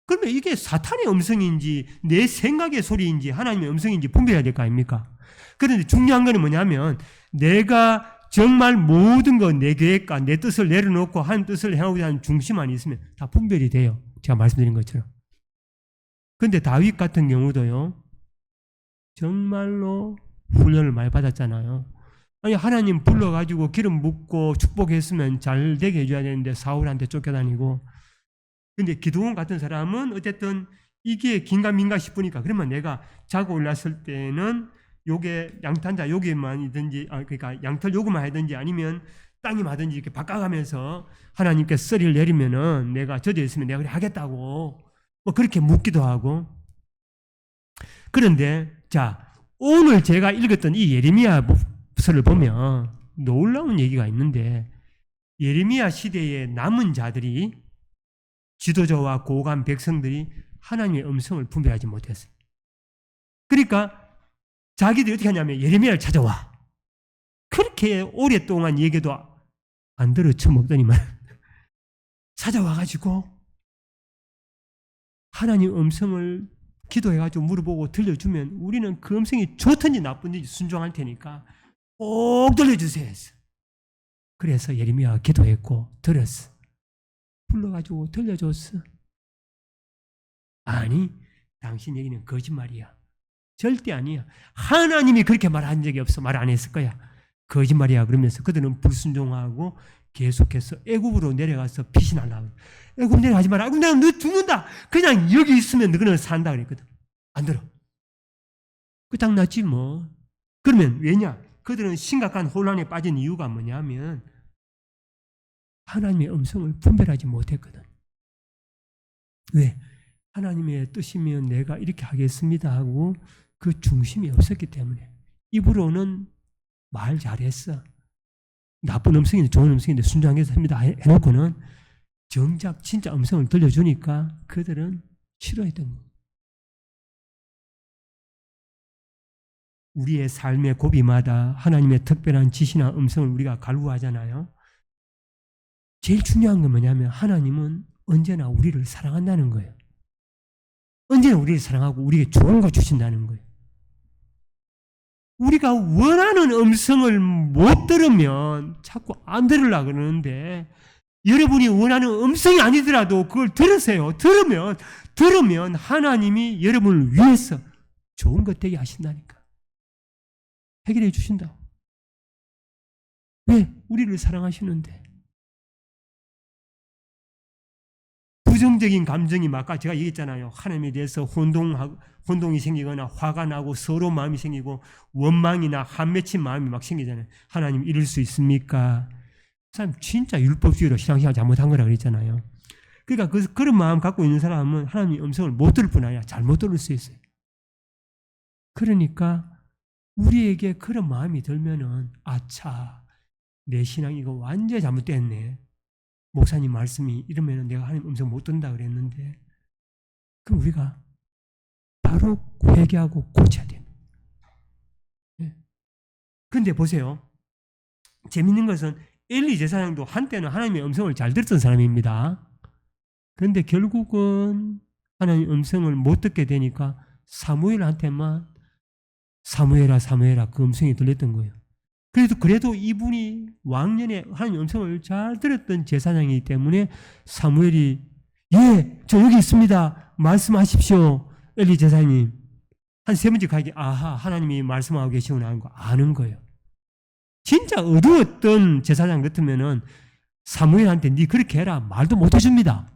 그러면 이게 사탄의 음성인지 내 생각의 소리인지 하나님의 음성인지 분별해야 될 거 아닙니까? 그런데 중요한 건 뭐냐면 내가 정말 모든 거 내 계획과 내 뜻을 내려놓고 하나님 뜻을 행하고자 하는 중심만 있으면 다 분별이 돼요. 제가 말씀드린 것처럼. 그런데 다윗 같은 경우도요. 정말로 훈련을 많이 받았잖아요. 아니 하나님 불러가지고 기름 붓고 축복했으면 잘 되게 해줘야 되는데 사울한테 쫓겨다니고. 근데 기드온 같은 사람은 어쨌든 이게 긴가민가 싶으니까 그러면 내가 자고 올랐을 때는 요게 양탄자 요게만이든지 그러니까 양털 요거만 하든지 아니면 땅이 마든지 이렇게 바꿔가면서 하나님께 썰이를 내리면은 내가 젖어 있으면 내가 그래 하겠다고 뭐 그렇게 묻기도 하고. 그런데 자 오늘 제가 읽었던 이 예레미야서를 보면 놀라운 얘기가 있는데 예레미야 시대의 남은 자들이 지도자와 고관 백성들이 하나님의 음성을 분별하지 못했어요. 그러니까 자기들이 어떻게 하냐면 예레미야를 찾아와. 그렇게 오랫동안 얘기도 안 들어 처먹더니만 찾아와가지고 하나님 음성을 기도해가지고 물어보고 들려주면 우리는 그 음성이 좋든지 나쁜지 순종할 테니까 꼭 들려주세요 했어. 그래서 예레미야가 기도했고 들었어. 불러가지고 들려줬어. 아니 당신 얘기는 거짓말이야. 절대 아니야. 하나님이 그렇게 말한 적이 없어. 말 안 했을 거야. 거짓말이야. 그러면서 그들은 불순종하고 계속해서 애굽으로 내려가서 피신하려고. 애굽 내려가지 마라. 애굽 내려가면 너 죽는다. 그냥 여기 있으면 너는 산다 그랬거든. 안 들어. 딱 났지 뭐. 그러면 왜냐? 그들은 심각한 혼란에 빠진 이유가 뭐냐면 하나님의 음성을 분별하지 못했거든. 왜? 하나님의 뜻이면 내가 이렇게 하겠습니다 하고 그 중심이 없었기 때문에. 입으로는 말 잘했어. 나쁜 음성인데 좋은 음성인데 순종해서 합니다 해놓고는 정작 진짜 음성을 들려주니까 그들은 싫어했던 거예요. 우리의 삶의 고비마다 하나님의 특별한 지시나 음성을 우리가 갈구하잖아요. 제일 중요한 건 뭐냐면 하나님은 언제나 우리를 사랑한다는 거예요. 언제나 우리를 사랑하고 우리에게 좋은 거 주신다는 거예요. 우리가 원하는 음성을 못 들으면 자꾸 안 들으려고 그러는데 여러분이 원하는 음성이 아니더라도 그걸 들으세요. 들으면 하나님이 여러분을 위해서 좋은 것 되게 하신다니까. 해결해 주신다고. 왜? 우리를 사랑하시는데. 부정적인 감정이 아까 제가 얘기했잖아요. 하나님에 대해서 혼동이 생기거나 화가 나고 서러운 마음이 생기고 원망이나 한 맺힌 마음이 막 생기잖아요. 하나님 이럴 수 있습니까? 그 사람 진짜 율법주의로 신앙생활 잘못한 거라 그랬잖아요. 그러니까 그런 마음 갖고 있는 사람은 하나님의 음성을 못 들을 뿐 아니라 잘못 들을 수 있어요. 그러니까 우리에게 그런 마음이 들면은 아차, 내 신앙 이거 완전히 잘못됐네. 목사님 말씀이 이러면 내가 하나님 음성 못 듣는다 그랬는데, 그럼 우리가 바로 회개하고 고쳐야 됩니다. 그런데 보세요. 재밌는 것은 엘리 제사장도 한때는 하나님의 음성을 잘 들었던 사람입니다. 그런데 결국은 하나님의 음성을 못 듣게 되니까 사무엘한테만 사무엘아 그 음성이 들렸던 거예요. 그래도 이분이 왕년에 하나님의 음성을 잘 들었던 제사장이기 때문에 사무엘이 저 여기 있습니다. 말씀하십시오. 엘리 제사장님. 한 3번째 가기 아하 하나님이 말씀하고 계시구나 하는 거 아는 거예요. 진짜 어두웠던 제사장 같으면은 사무엘한테 네 그렇게 해라 말도 못 해줍니다.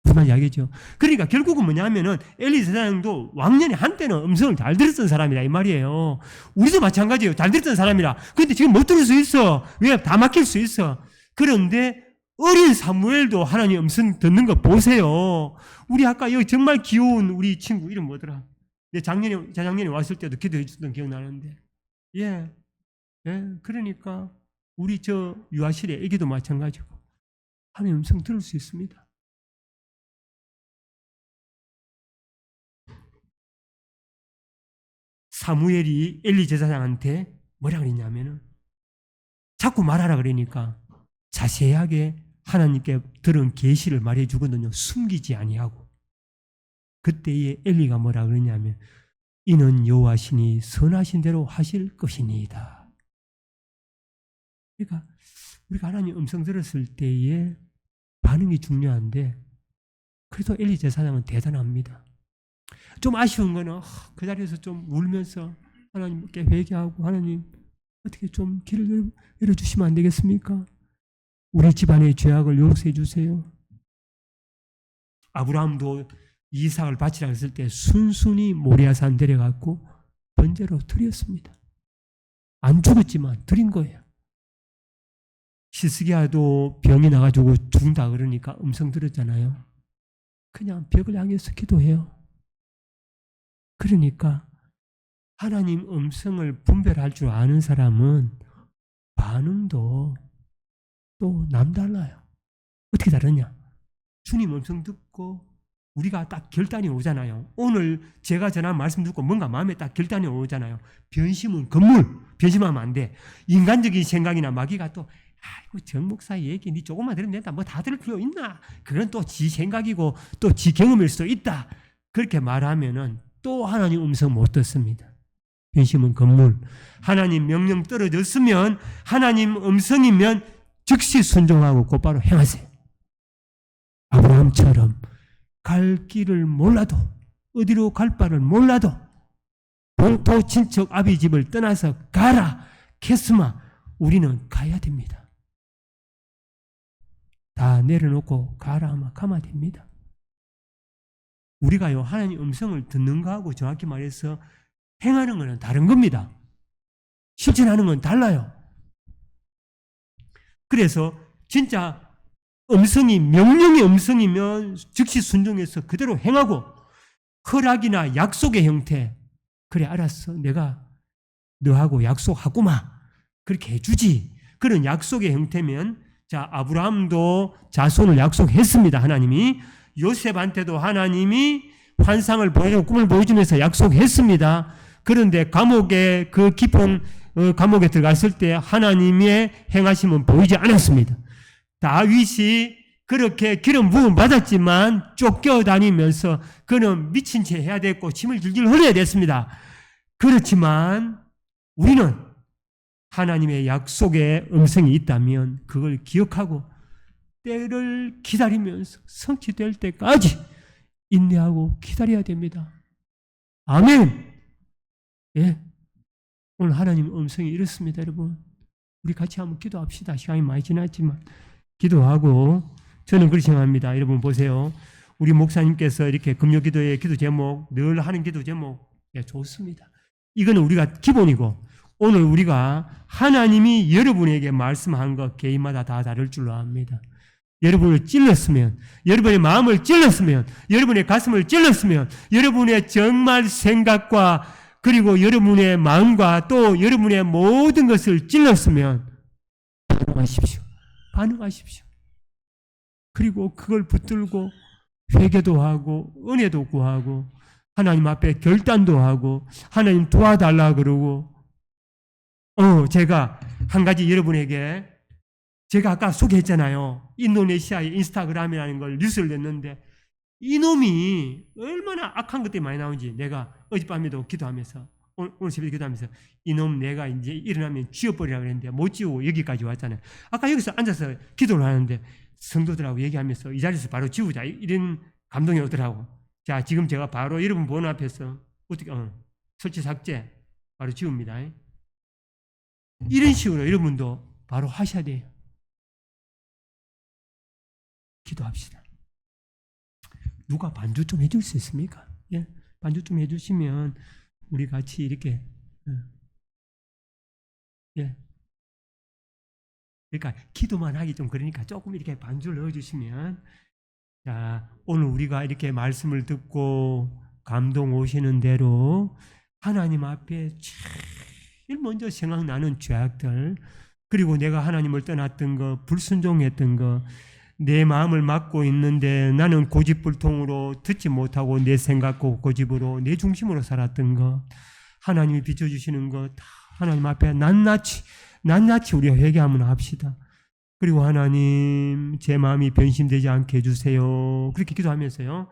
무슨 말인지 알겠죠? 그러니까 결국은 뭐냐면은 엘리 제사장도 왕년에 한때는 음성을 잘 들었던 사람이라 이 말이에요. 우리도 마찬가지예요. 잘 들었던 사람이라. 그런데 지금 못 들을 수 있어. 왜? 다 막힐 수 있어. 그런데 어린 사무엘도 하나님 음성 듣는 거 보세요. 우리 아까 여기 정말 귀여운 우리 친구 이름 뭐더라? 내 재작년에 왔을 때도 기도해 주던 기억나는데. 그러니까 우리 저 유아실의 애기도 마찬가지고 하나님 음성 들을 수 있습니다. 사무엘이 엘리 제사장한테 뭐라 그랬냐면은 자꾸 말하라 그러니까 자세하게 하나님께 들은 계시를 말해 주거든요. 숨기지 아니하고. 그때에 엘리가 뭐라 그러냐면 이는 여호와시니 선하신 대로 하실 것이니이다. 그러니까 우리가 하나님 음성 들었을 때의 반응이 중요한데 그래도 엘리 제사장은 대단합니다. 좀 아쉬운 거는 그 자리에서 좀 울면서 하나님께 회개하고 하나님 어떻게 좀 길을 열어주시면 안 되겠습니까? 우리 집안의 죄악을 용서해 주세요. 아브라함도 이삭을 바치라고 했을 때 순순히 모리아산 데려갔고 번제로 드렸습니다. 안 죽었지만 드린 거예요. 히스기야도 병이 나가지고 죽는다 그러니까 음성 들었잖아요. 그냥 벽을 향해서 기도해요. 그러니까 하나님 음성을 분별할 줄 아는 사람은 반응도 또 남달라요. 어떻게 다르냐? 주님 음성 듣고 우리가 딱 결단이 오잖아요. 오늘 제가 전한 말씀 듣고 뭔가 마음에 딱 결단이 오잖아요. 변심은 변심하면 안 돼. 인간적인 생각이나 마귀가 또 아이고 정 목사 얘기 니 조금만 들으면 된다. 뭐 다 들을 필요 있나? 그건 또 지 생각이고 또 지 경험일 수도 있다. 그렇게 말하면은 또 하나님 음성 못 듣습니다. 변심은 건물. 하나님 명령 떨어졌으면 하나님 음성이면 즉시 순종하고 곧바로 행하세요. 아브라함처럼 갈 길을 몰라도 어디로 갈 바를 몰라도 본토 친척 아비 집을 떠나서 가라. 캐스마 우리는 가야 됩니다. 다 내려놓고 가라 하면 가면 됩니다. 우리가요 하나님 음성을 듣는 거하고 정확히 말해서 행하는 것은 다른 겁니다. 실천하는 건 달라요. 그래서 진짜 음성이 명령의 음성이면 즉시 순종해서 그대로 행하고 허락이나 약속의 형태 그래 알았어 내가 너하고 약속하구마 그렇게 해주지. 그런 약속의 형태면 자 아브라함도 자손을 약속했습니다. 하나님이 요셉한테도 하나님이 환상을 보여주고 꿈을 보여주면서 약속했습니다. 그런데 감옥에 그 깊은 감옥에 들어갔을 때 하나님의 행하심은 보이지 않았습니다. 다윗이 그렇게 기름 부음 받았지만 쫓겨다니면서 그는 미친 채 해야 됐고 침을 줄줄 흘려야 됐습니다. 그렇지만 우리는 하나님의 약속의 음성이 있다면 그걸 기억하고 때를 기다리면서 성취될 때까지 인내하고 기다려야 됩니다. 아멘. 예. 오늘 하나님 음성이 이렇습니다, 여러분. 우리 같이 한번 기도합시다. 시간이 많이 지났지만 기도하고 저는 그렇게 생각합니다. 여러분 보세요. 우리 목사님께서 이렇게 금요기도의 기도 제목 늘 하는 기도 제목 좋습니다. 이거는 우리가 기본이고 오늘 우리가 하나님이 여러분에게 말씀한 것 개인마다 다 다를 줄로 압니다. 여러분을 찔렀으면, 여러분의 마음을 찔렀으면, 여러분의 가슴을 찔렀으면, 여러분의 정말 생각과 그리고 여러분의 마음과 또 여러분의 모든 것을 찔렀으면 반응하십시오. 반응하십시오. 그리고 그걸 붙들고 회개도 하고 은혜도 구하고 하나님 앞에 결단도 하고 하나님 도와달라 그러고 제가 한 가지 여러분에게 제가 아까 소개했잖아요. 인도네시아의 인스타그램이라는 걸 뉴스를 냈는데 이놈이 얼마나 악한 것들이 많이 나오는지 내가 어젯밤에도 기도하면서 오늘 새벽에 기도하면서 이놈 내가 이제 일어나면 쥐어버리라고 그랬는데 못 지우고 여기까지 왔잖아요. 아까 여기서 앉아서 기도를 하는데 성도들하고 얘기하면서 이 자리에서 바로 지우자 이런 감동이 오더라고. 자, 지금 제가 바로 여러분 보는 앞에서 어떻게 설치 삭제 바로 지웁니다. 이런 식으로 여러분도 바로 하셔야 돼요. 기도합시다. 누가 반주 좀 해줄 수 있습니까? 예, 반주 좀 해주시면 우리 같이 이렇게 예. 그러니까 기도만 하기 좀 그러니까 조금 이렇게 반주를 넣어주시면 자, 오늘 우리가 이렇게 말씀을 듣고 감동 오시는 대로 하나님 앞에 제일 먼저 생각나는 죄악들 그리고 내가 하나님을 떠났던 거 불순종했던 거 내 마음을 막고 있는데 나는 고집불통으로 듣지 못하고 내 생각과 고집으로 내 중심으로 살았던 것 하나님이 비춰주시는 것 다 하나님 앞에 낱낱이 우리가 회개하면 합시다. 그리고 하나님 제 마음이 변심되지 않게 해주세요. 그렇게 기도하면서요.